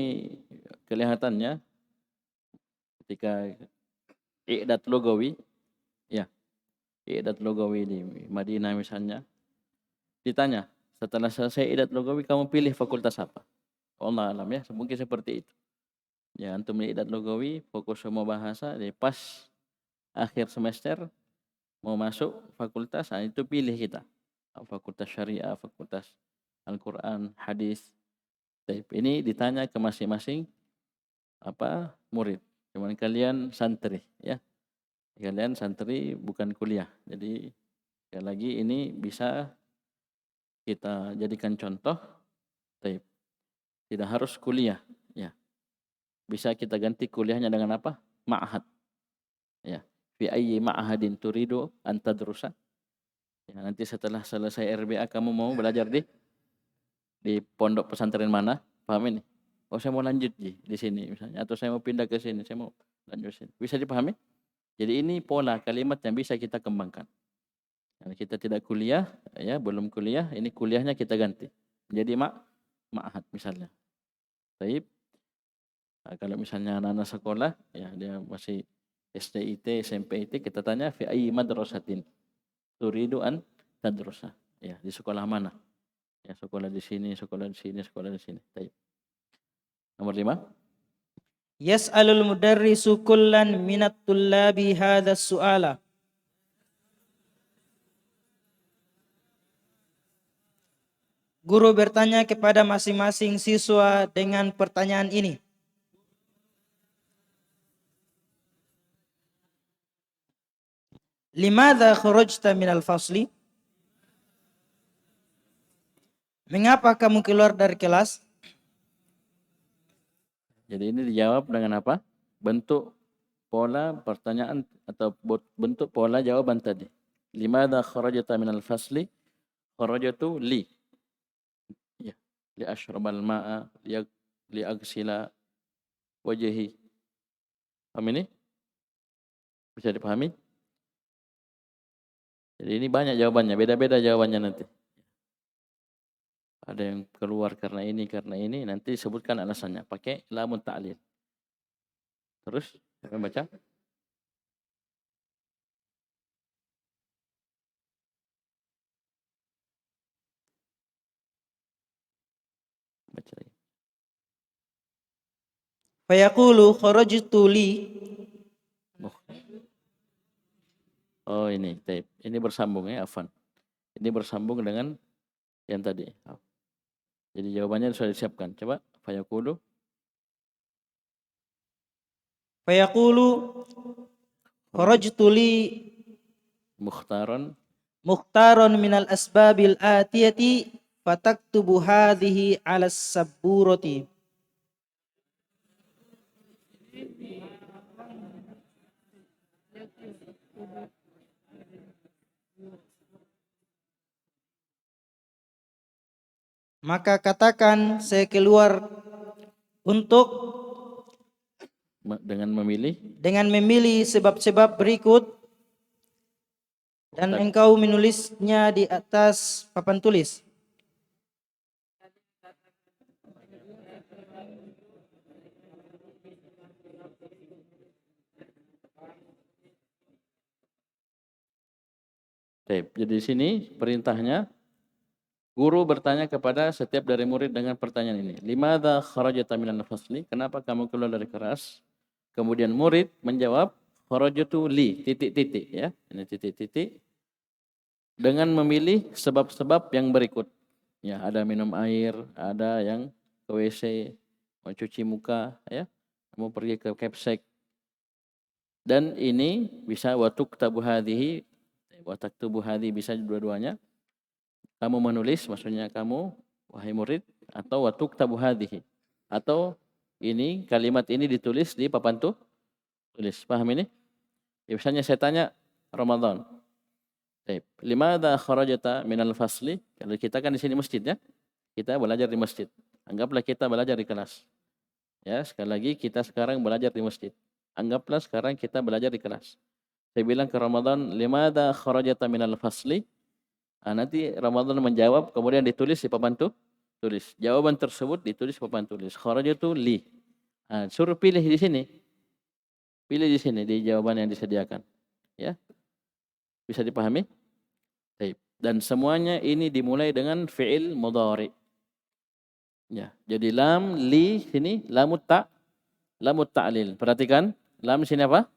kelihatannya ketika i'dad lugawi, ya. I'dad lugawi di Madinah misalnya, ditanya, setelah selesai i'dad lugawi kamu pilih fakultas apa? Allah alam ya, mungkin seperti itu. Ya, antum i'dad lugawi, fokus semua bahasa, jadi pas akhir semester mau masuk fakultas, nah itu pilih kita. Fakultas syariah, fakultas Al-Quran, hadis. Ini ditanya ke masing-masing murid. Cuman kalian santri ya. Kalian santri bukan kuliah. Jadi sekali lagi ini bisa kita jadikan contoh. Tidak harus kuliah ya. Bisa kita ganti kuliahnya dengan apa? Ma'had. Ya. Fi ayyi ma'hadin turidu an tadrusa? Ya, nanti setelah selesai RBA kamu mau belajar di pondok pesantren mana? Paham ini? Oh, saya mau lanjut di sini misalnya, atau saya mau pindah ke sini, saya mau lanjut sini. Bisa dipahami? Jadi ini pola kalimat yang bisa kita kembangkan. Kalau kita tidak kuliah, ya belum kuliah, ini kuliahnya kita ganti menjadi ma'had misalnya. Baik. Nah, kalau misalnya anak-anak sekolah, ya dia masih SDIT, SMPIT, kita tanya fi ayyi madrasatin turidu an tadrusa. Ya, di sekolah mana? Ya, sekolah di sini, sekolah di sini, sekolah di sini. Baik. Nomor 5. Yas'alul mudarrisu kullan minat tullabi hadha su'ala. Guru bertanya kepada masing-masing siswa dengan pertanyaan ini. Limadha kharajta minal fasli? Mengapa kamu keluar dari kelas? Jadi ini dijawab dengan apa? Bentuk pola pertanyaan atau bentuk pola jawaban tadi. Limadha kharajta minal fasli? Kharajtu li. Ya, li ashrabal ma'a, li agsila wajhi. Paham ini? Bisa dipahami? Jadi ini banyak jawabannya, beda-beda jawabannya nanti. Ada yang keluar karena ini, nanti sebutkan alasannya. Pakai lamun ta'lil. Terus, siapa yang baca? Baca lagi. Fayaqulu kharajtu li. Oh ini, taib. Ini bersambung ya, Afan. Ini bersambung dengan yang tadi. Jadi jawabannya sudah disiapkan. Coba, fayaqulu. Fayaqulu kharajtu li Mukhtaran. mukhtaron minal asbabil atiyati fataktubu hadhihi ala sabburati. Maka katakan saya keluar untuk Dengan memilih. dengan memilih sebab-sebab berikut dan engkau menulisnya di atas papan tulis. Taib. Jadi di sini perintahnya, guru bertanya kepada setiap dari murid dengan pertanyaan ini. Limadha kharajta minal fasli? Kenapa kamu keluar dari kelas? Kemudian murid menjawab, kharajtu li, titik-titik ya. Ini titik-titik. Dengan memilih sebab-sebab yang berikut. Ya, ada minum air, ada yang ke WC, mau cuci muka, ya, mau pergi ke kepsek. Dan ini bisa watuktabu hadhihi, wataktubu hadhihi bisa dua-duanya. Kamu menulis, maksudnya kamu, wahai murid, atau watuktabu hadhihi. Atau ini, kalimat ini ditulis di papan tulis. Paham ini? Ya, misalnya saya tanya Ramadan. Limadha kharajta minal fasli? Kalau kita kan di sini masjid ya. Kita belajar di masjid. Anggaplah kita belajar di kelas. Ya, sekali lagi kita sekarang belajar di masjid. Anggaplah sekarang kita belajar di kelas. Saya bilang ke Ramadan, limadha kharajta minal fasli? Nanti Ramadan menjawab, kemudian ditulis di papan tulis. Jawaban tersebut ditulis di papan tulis. Kharajtu li. Suruh pilih di sini. Pilih di sini di jawaban yang disediakan. Ya. Bisa dipahami? Baik. Dan semuanya ini dimulai dengan fi'il mudhari. Ya. Jadi lam li sini lamut ta'lil. Perhatikan, lam sini apa?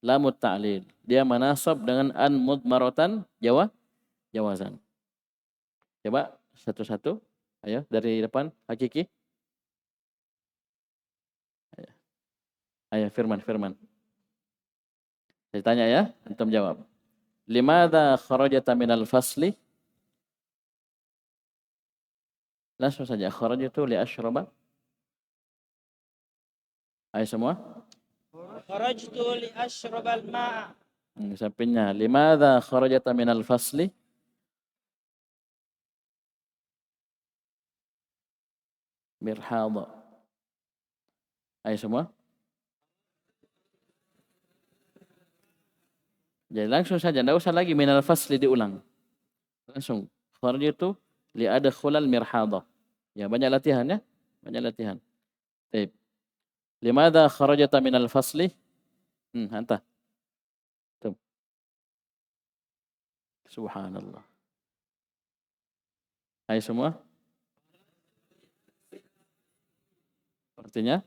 Lamut ta'lil. Dia manasab dengan an mudmaratan jawazan. Coba satu-satu. Ayo dari depan Hakiki. Ayo Firman. Saya tanya ya, antum jawab. Limadha kharajta minal fasli? Langsung saja, kharajtu li ashraba. Ayo semua. Kharajtu li ashrabal ma'a. Sampingnya, limadha kharajta minal fasli? Mirhadha. Ayo semua. Jadi langsung saja, tidak usah lagi minal fasli diulang. Langsung. Kharajtu li adkhulal mirhadha. Ya, banyak latihan ya. Banyak latihan. Baik. Limadha kharajta minal fasli? Hanta. Tuh. Subhanallah. Hai semua. Artinya?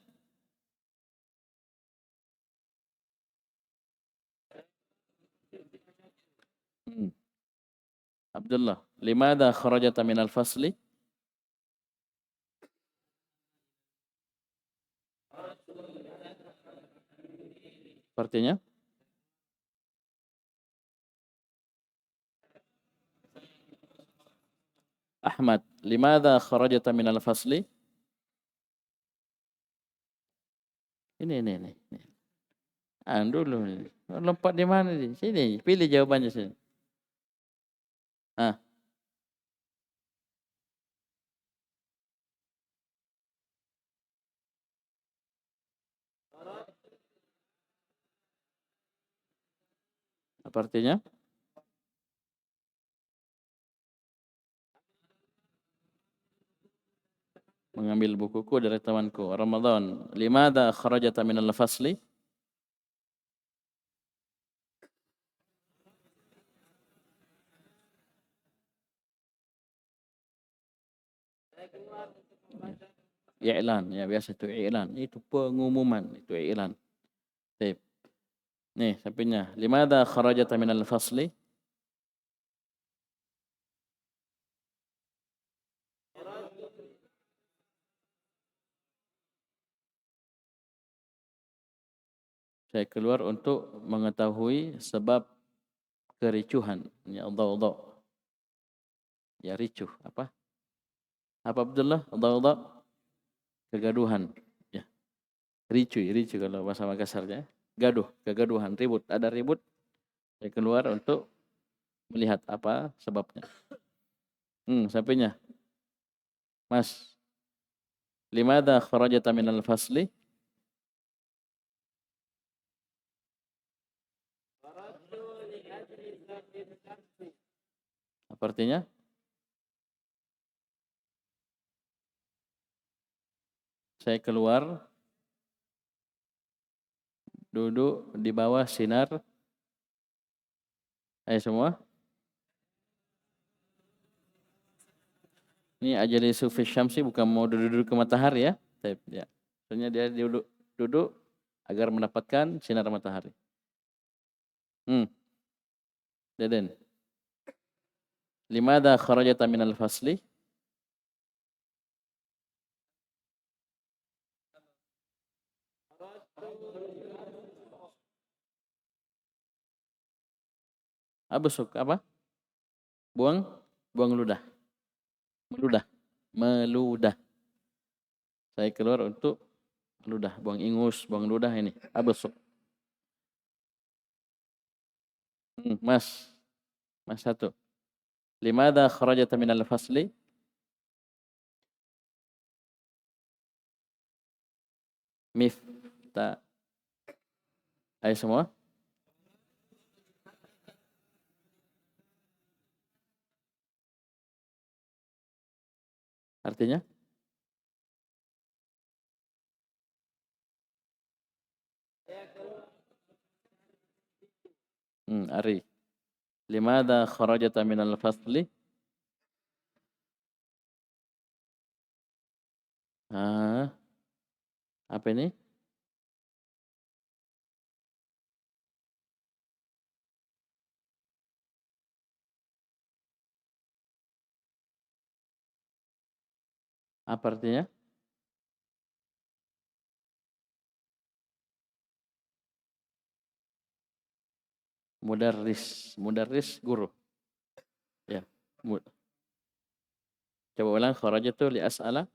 Abdullah, limadha kharajta minal fasli? Artinya? Ahmad, limadha kharajta minal fasli? Ini. Dulu. Lompat di mana nih? Sini, pilih jawabannya sini. Ah. Apa artinya? Mengambil bukuku dari temanku. Ramadan. Limadha kharajata minal fasli? I'lan, ya biasa itu i'lan. Itu pengumuman, itu i'lan. Baik. Nih, sampingnya. Limadha kharajata minal fasli? Saya keluar untuk mengetahui sebab kericuhan. Ya Allah. Ya ricuh. Apa? Apa Abdullah? Allah. Kegaduhan. Ya. Ricuh kalau bahasa Makassarnya. Gaduh, kegaduhan, ribut. Ada ribut. Saya keluar untuk melihat apa sebabnya. Sampainya. Mas. Limadha kharajata minal fasli? Apa artinya? Saya keluar, duduk di bawah sinar. Ayo semua. Ini ajali sufi syamsi bukan mau duduk-duduk ke matahari ya. Ya. Soalnya dia duduk agar mendapatkan sinar matahari. Deden. Limadha kharajata minal fasli? Abusuk apa? Buang ludah. Meludah. Saya keluar untuk ludah, buang ingus, buang ludah ini. Abusuk. Mas satu. Limadha kharajata minal fasli? Mifta. Ayo semua. Artinya? Ari. Limadha kharajata minal fasli? Apa ini? Apa artinya? Mudarris guru. Ya. Coba ulang kharajatu li as'ala.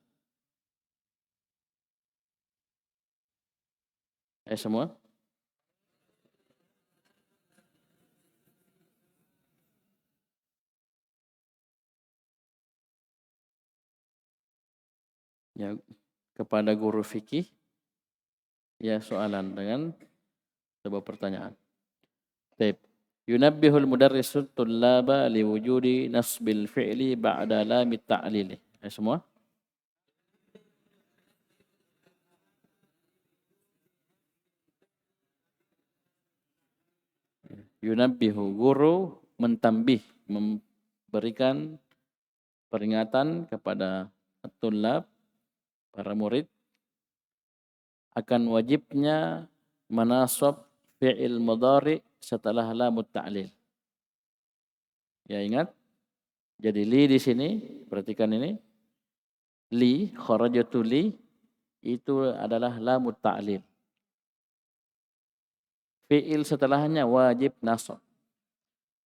Semua. Ya, kepada guru fikih ya soalan dengan sebuah pertanyaan. Baik. Yunabbihul mudarrisu tullaba liwujudi nasbil fi'li ba'da lamit ta'lili. Semua. Yunabbihu, guru mentambih, memberikan peringatan kepada tullab, para murid, akan wajibnya menasab fi'il mudhari setelah lamut ta'lil. Ya ingat? Jadi li di sini, perhatikan ini. Li, kharajatu li, itu adalah lamut ta'lil. Fi'il setelahnya wajib nasab.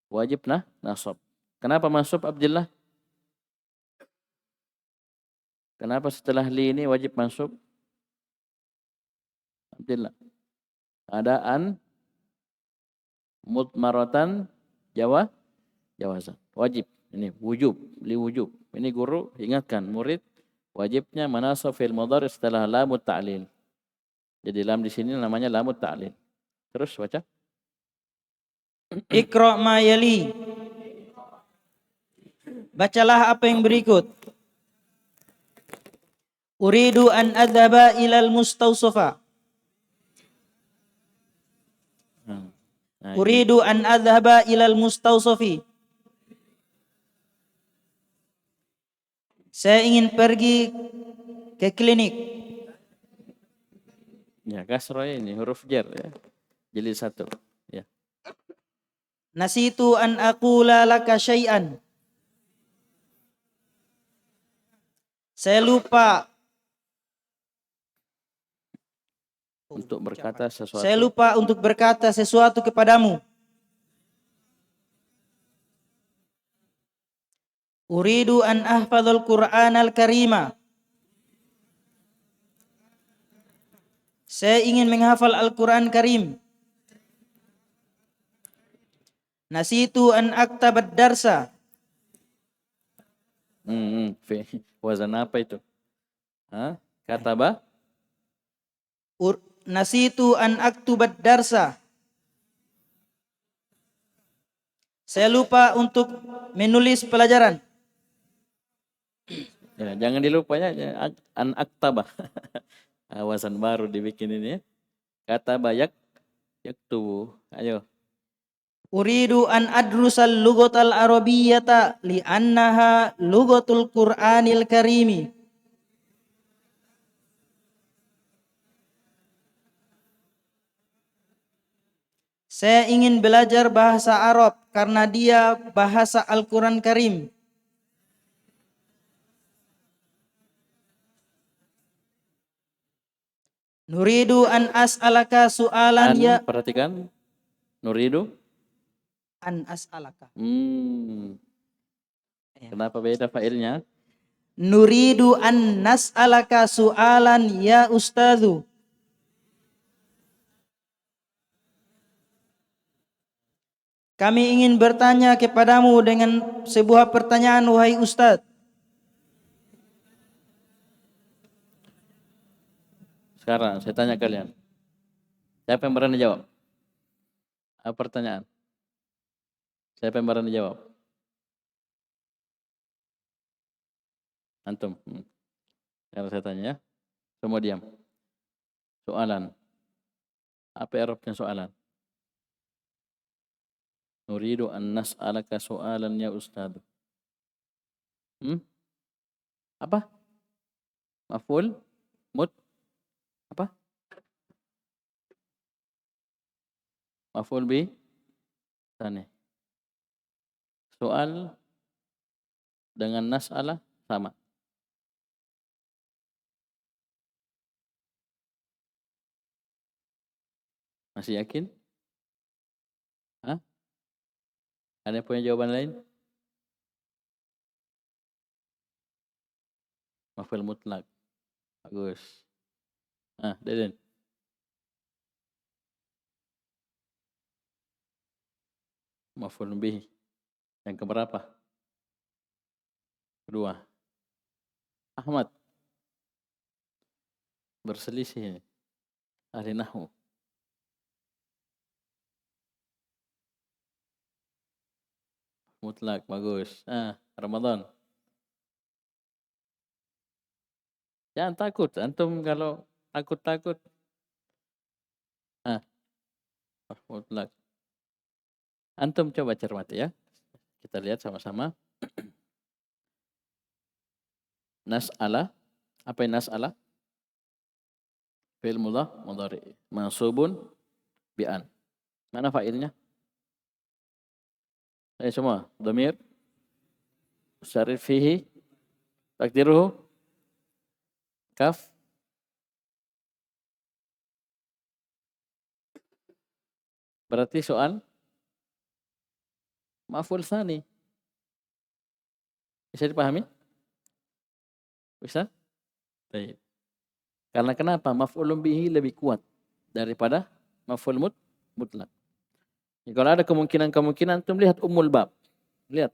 Wajib nasab. Kenapa masuk Abdullah? Kenapa setelah li ini wajib masuk? Abdullah. Keadaan mudmaratan jawazan. Wajib. Ini wujub, li wujub. Ini guru ingatkan murid wajibnya manasab fi'il mudhari setelah lamut ta'lil. Jadi lam di sini namanya lamut ta'lil. Terus baca. Iqra ma yali. Bacalah apa yang berikut. Uridu an adhaba ilal mustausafa. Nah, Uridu an adhaba ilal mustausafi. Saya ingin pergi ke klinik. ya kasroh ini huruf jar ya. Jilid 1. Ya. Nasitu an aqula laka syai'an. Saya lupa Untuk berkata sesuatu. Saya lupa untuk berkata sesuatu kepadamu. Uridu an ahfadzal Qur'an al-Karima. Saya ingin menghafal Al-Quran Karim. Nasitu an aktabad darsa. Wazan apa itu? Kataba? Nasitu an aktubad darsa. Saya lupa untuk menulis pelajaran. Ya, jangan dilupa ya, an aktaba. Wazan baru dibikin ini ya. Kataba yaktubu. Ayo. Uridu an adrusal lughatal arabiyyata li'annaha lughatul Qur'anil Karimi. Saya ingin belajar bahasa Arab karena dia bahasa Al-Quran Karim. Nuridu an as'alaka su'alan ya. Perhatikan. Nuridu. An as'alaka. Kenapa beda failnya? Nuridu an nas'alaka su'alan ya ustadzu. Kami ingin bertanya kepadamu dengan sebuah pertanyaan, wahai Ustadz. Sekarang saya tanya kalian. Siapa yang berani jawab? Apa pertanyaan? Siapa yang berani jawab? Antum. Sekarang saya tanya ya. Semua diam. Soalan. Apa Arabnya soalan? Nuridu an nas'alaka soalan ya Ustadz. Apa? Maf'ul? Apa? Maf'ul bi? Tani. Soal dengan nas'alah sama. Masih yakin? Ada yang punya jawaban lain? Maf'ul mutlak. Bagus. Deden. Maf'ul bih. Yang keberapa? Kedua. Ahmad. Berselisih. Ahli nahwu. Mutlak, bagus. Ramadan. Jangan takut. Antum kalau takut-takut. Mutlak. Antum coba cermati ya. Kita lihat sama-sama. Nas'ala. Apa yang nas'ala? Fi'il mudhari. Mansubun bi'an. Mana fa'ilnya? Ayo semua. Dhamir. Syarif fihi. Takdiruhu. Kaf. Berarti soal maf'ul tsani. Bisa dipahami? Bisa? Baik. Karena kenapa? Maf'ulun bihi lebih kuat daripada maf'ul mutlak. Kalau ada kemungkinan antum lihat ummul bab. Lihat.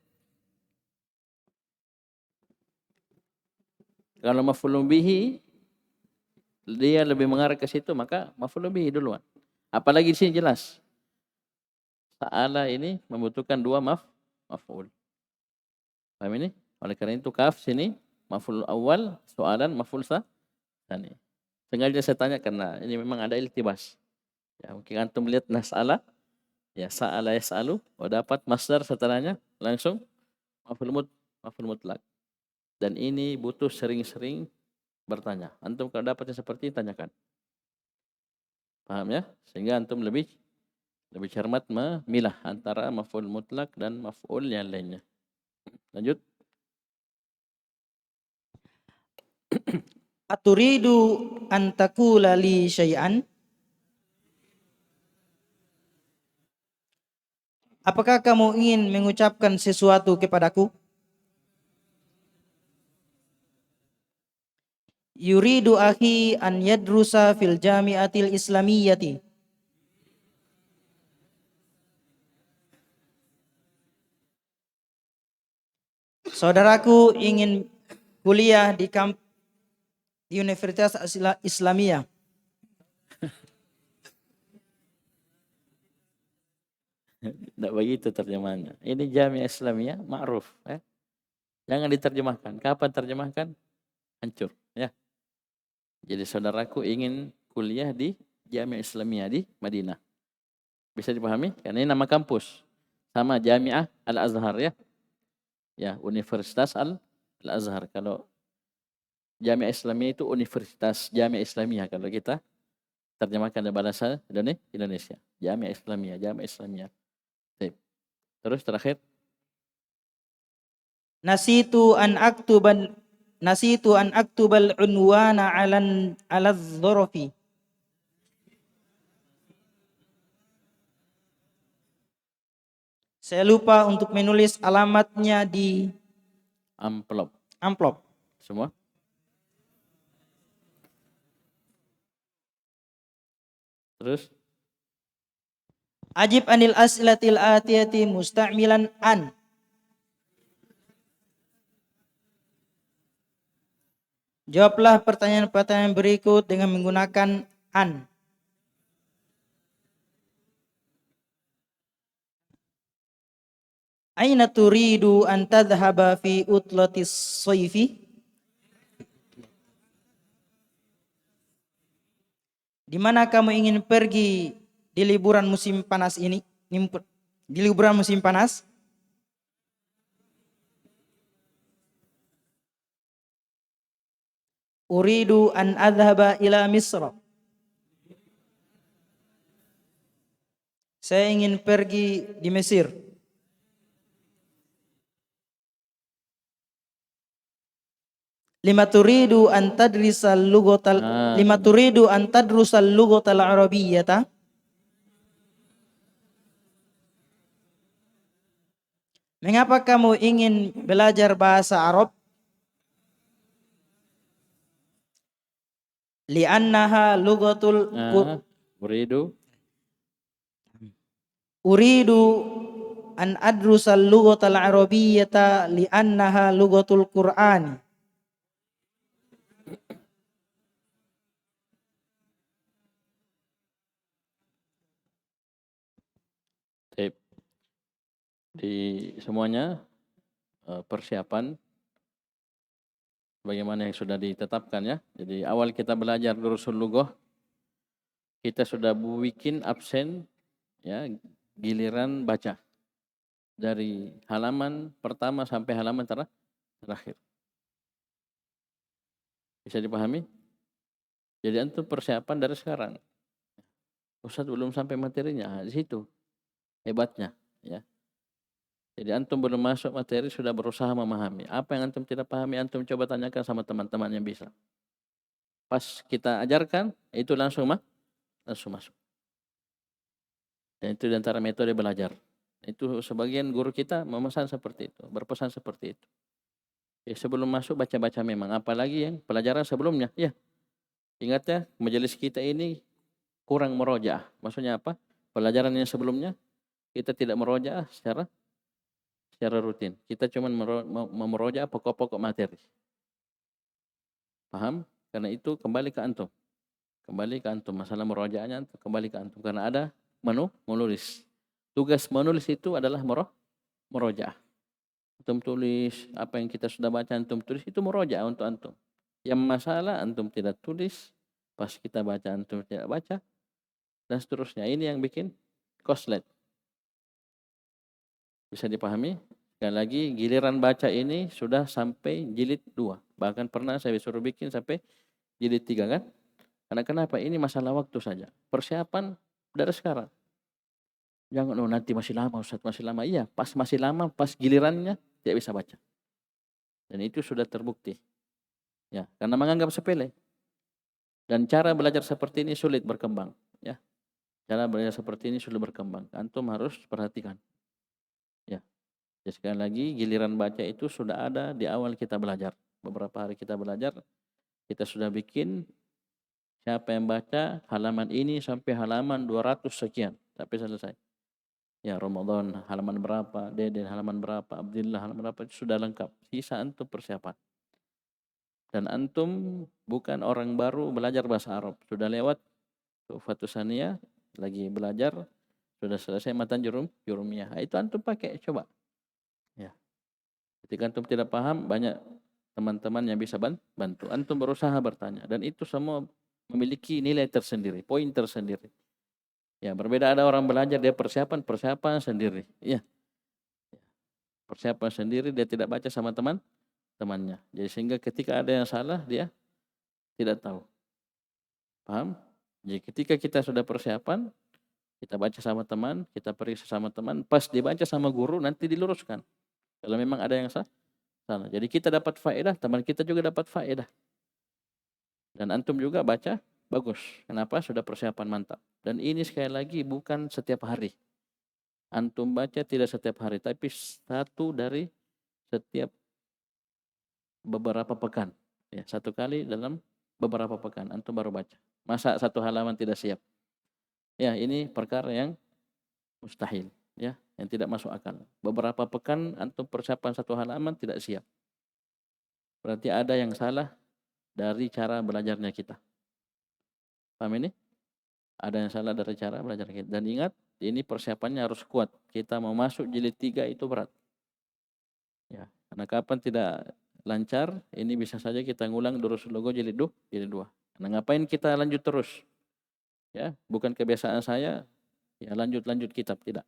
Kalau maf'ul bihi dia lebih mengarah ke situ, maka maf'ul bihi duluan. Apalagi di sini jelas. Sa'ala ini membutuhkan dua maf'ul. Paham ini? Oleh karena itu kaf sini maf'ul awal, soalan maf'ul tsani. Sengaja saya tanya karena ini memang ada iltibas. Ya, mungkin antum lihat nas'ala, ya sa'ala yas'alu, dapat masdar setelahnya langsung maf'ul mutlak. Dan ini butuh sering-sering bertanya. Antum kalau dapatnya seperti ini, tanyakan. Paham ya? Sehingga antum lebih cermat memilah antara maf'ul mutlak dan maf'ul yang lainnya. Lanjut. Aturidu an taqula li syai'an? Apakah kamu ingin mengucapkan sesuatu kepadaku? Yuridu akhi an yadrusa fil jami'atil islamiyyati. Saudaraku ingin kuliah di Universitas Islamiyah. Tidak begitu terjemahannya. Ini Jami'ah Islamiyah ma'ruf. Ya. Jangan diterjemahkan. Kapan terjemahkan? Hancur. Ya. Jadi saudaraku ingin kuliah di Jami'ah Islamiyah di Madinah. Bisa dipahami? Karena ini nama kampus. Sama Jami'ah Al-Azhar ya. Ya, Universitas Al-Azhar. Kalau Jami'ah Islamiyah itu Universitas Jami'ah Islamiyah. Kalau kita terjemahkan dalam bahasa Indonesia. Jami'ah Islamiyah, Jami'ah Islamiyah. Terus terakhir. Nasitu an aktubal unwana ala dzorofi. Saya lupa untuk menulis alamatnya di amplop. Semua? Terus? Ajib anil as'ilatil atiyati musta'milan an. Jawablah pertanyaan-pertanyaan berikut dengan menggunakan an. Aina turidu an tadhhaba fi utlatis shayfi? Di mana kamu ingin pergi di liburan musim panas ini? Di liburan musim panas? Uridu an adhhaba ila Misr. Saya ingin pergi di Mesir. Lima turidu an tadrusal lughatal arabiyyata. Mengapa kamu ingin belajar bahasa Arab? Li'annaha lughatul Uridu an adrusal lughatal arabiyyata li'annaha lughatul Qur'an. Di semuanya persiapan bagaimana yang sudah ditetapkan ya. Jadi awal kita belajar durusul lughah kita sudah bikin absen ya, giliran baca dari halaman pertama sampai halaman terakhir. Bisa dipahami? Jadi antum persiapan dari sekarang. Ustaz belum sampai materinya, di situ hebatnya ya. Jadi antum belum masuk materi sudah berusaha memahami. Apa yang antum tidak pahami antum coba tanyakan sama teman-teman yang bisa. Pas kita ajarkan itu langsung masuk. Dan itu di antara metode belajar. Itu sebagian guru kita memesan seperti itu, berpesan seperti itu. Ya, sebelum masuk baca-baca memang, apalagi yang pelajaran sebelumnya. Ya, ingat ya majelis kita ini kurang merojaah. Maksudnya apa? Pelajaran yang sebelumnya kita tidak merojaah secara rutin. Kita cuma merojaah pokok-pokok materi. Paham? Karena itu kembali ke antum. Kembali ke antum. Masalah merojaahnya kembali ke antum. Karena ada menulis. Tugas menulis itu adalah merojaah. Antum tulis apa yang kita sudah baca, antum tulis, itu merojaah untuk antum. Yang masalah antum tidak tulis, pas kita baca antum tidak baca, dan seterusnya. Ini yang bikin koslet. Bisa dipahami? Sekali lagi, giliran baca ini sudah sampai jilid 2. Bahkan pernah saya disuruh bikin sampai jilid 3 kan? Karena kenapa? Ini masalah waktu saja. Persiapan dari sekarang. Jangan, oh nanti masih lama Ustaz, masih lama. Iya, pas masih lama, pas gilirannya tidak bisa baca. Dan itu sudah terbukti. Ya, karena menganggap sepele. Dan cara belajar seperti ini sulit berkembang. Ya, cara belajar seperti ini sulit berkembang. Antum harus perhatikan. Ya, jadi sekali lagi, giliran baca itu sudah ada di awal kita belajar. Beberapa hari kita belajar, kita sudah bikin siapa yang baca halaman ini sampai halaman 200 sekian. Sampai selesai. Ya, Ramadan halaman berapa, Deden halaman berapa, Abdillah halaman berapa, itu sudah lengkap. Sisa antum persiapan. Dan antum bukan orang baru belajar bahasa Arab. Sudah lewat Tuhfatus Saniyah, lagi belajar, sudah selesai matan jurumiyah. Itu antum pakai, coba. Ya. Ketika antum tidak paham, banyak teman-teman yang bisa bantu. Antum berusaha bertanya. Dan itu semua memiliki nilai tersendiri, poin tersendiri. Ya, berbeda ada orang belajar, dia persiapan sendiri. Ya. Persiapan sendiri, dia tidak baca sama temannya. Jadi sehingga ketika ada yang salah, dia tidak tahu. Paham? Jadi ketika kita sudah persiapan, kita baca sama teman, kita periksa sama teman, pas dibaca sama guru, nanti diluruskan. Kalau memang ada yang salah. Jadi kita dapat faedah, teman kita juga dapat faedah. Dan antum juga baca, bagus. Kenapa? Sudah persiapan mantap. Dan ini sekali lagi bukan setiap hari. Antum baca tidak setiap hari, tapi satu dari setiap beberapa pekan. Ya, satu kali dalam beberapa pekan antum baru baca. Masa satu halaman tidak siap? Ya, ini perkara yang mustahil, ya, yang tidak masuk akal. Beberapa pekan antum persiapan satu halaman tidak siap. Berarti ada yang salah dari cara belajarnya kita. Paham ini? Ada yang salah dari cara belajar kita. Dan ingat, ini persiapannya harus kuat. Kita mau masuk jilid 3 itu berat. Ya, karena kapan tidak lancar, ini bisa saja kita ngulang Durusul Lugha jilid 2. Nah, ngapain kita lanjut terus? Ya, bukan kebiasaan saya, ya lanjut kitab, tidak.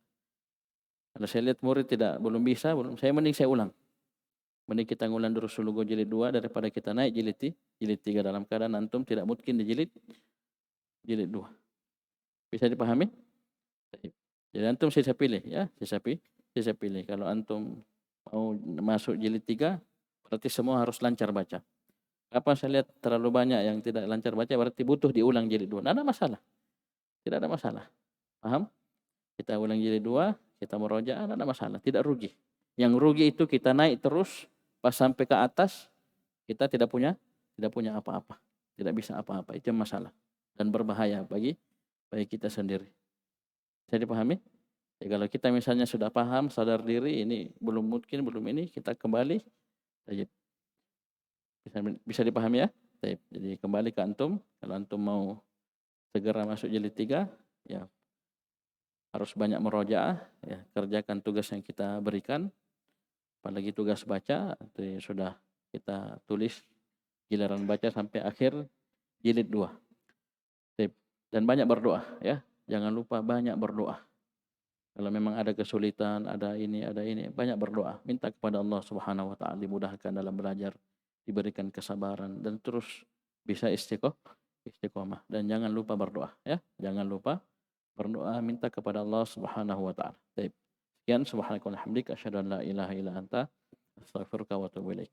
Kalau saya lihat murid belum bisa, mending saya ulang. Mending kita ngulang Durusul Lugha jilid 2 daripada kita naik jilid 3 dalam keadaan antum tidak mungkin di jilid 2. Bisa dipahami? Jadi antum sisa pilih, ya, sisa pilih. Kalau antum mau masuk jilid 3, berarti semua harus lancar baca. Kapan saya lihat terlalu banyak yang tidak lancar baca, berarti butuh diulang jilid 2. Tidak ada masalah. Tidak ada masalah. Paham? Kita ulang jilid 2, kita murojaah, tidak ada masalah. Tidak rugi. Yang rugi itu kita naik terus, pas sampai ke atas, kita tidak punya apa-apa. Tidak bisa apa-apa. Itu yang masalah. Dan berbahaya bagi kita sendiri. Bisa dipahami? Ya, kalau kita misalnya sudah paham, sadar diri, ini belum ini, kita kembali. Bisa dipahami ya? Jadi kembali ke antum. Kalau antum mau segera masuk jilid 3, ya harus banyak merojaah, ya, kerjakan tugas yang kita berikan. Apalagi tugas baca, itu sudah kita tulis giliran baca sampai akhir jilid 2. Dan banyak berdoa, ya. Jangan lupa banyak berdoa. Kalau memang ada kesulitan, ada ini, banyak berdoa. Minta kepada Allah Subhanahu wa taala dimudahkan dalam belajar, diberikan kesabaran dan terus bisa istiqomah. Dan jangan lupa berdoa, ya. Jangan lupa berdoa, minta kepada Allah Subhanahu wa taala. Baik. Sekian, subhanakallahumma hamdika asyhadu an la ilaha illa anta astaghfiruka wa atubu ilaik.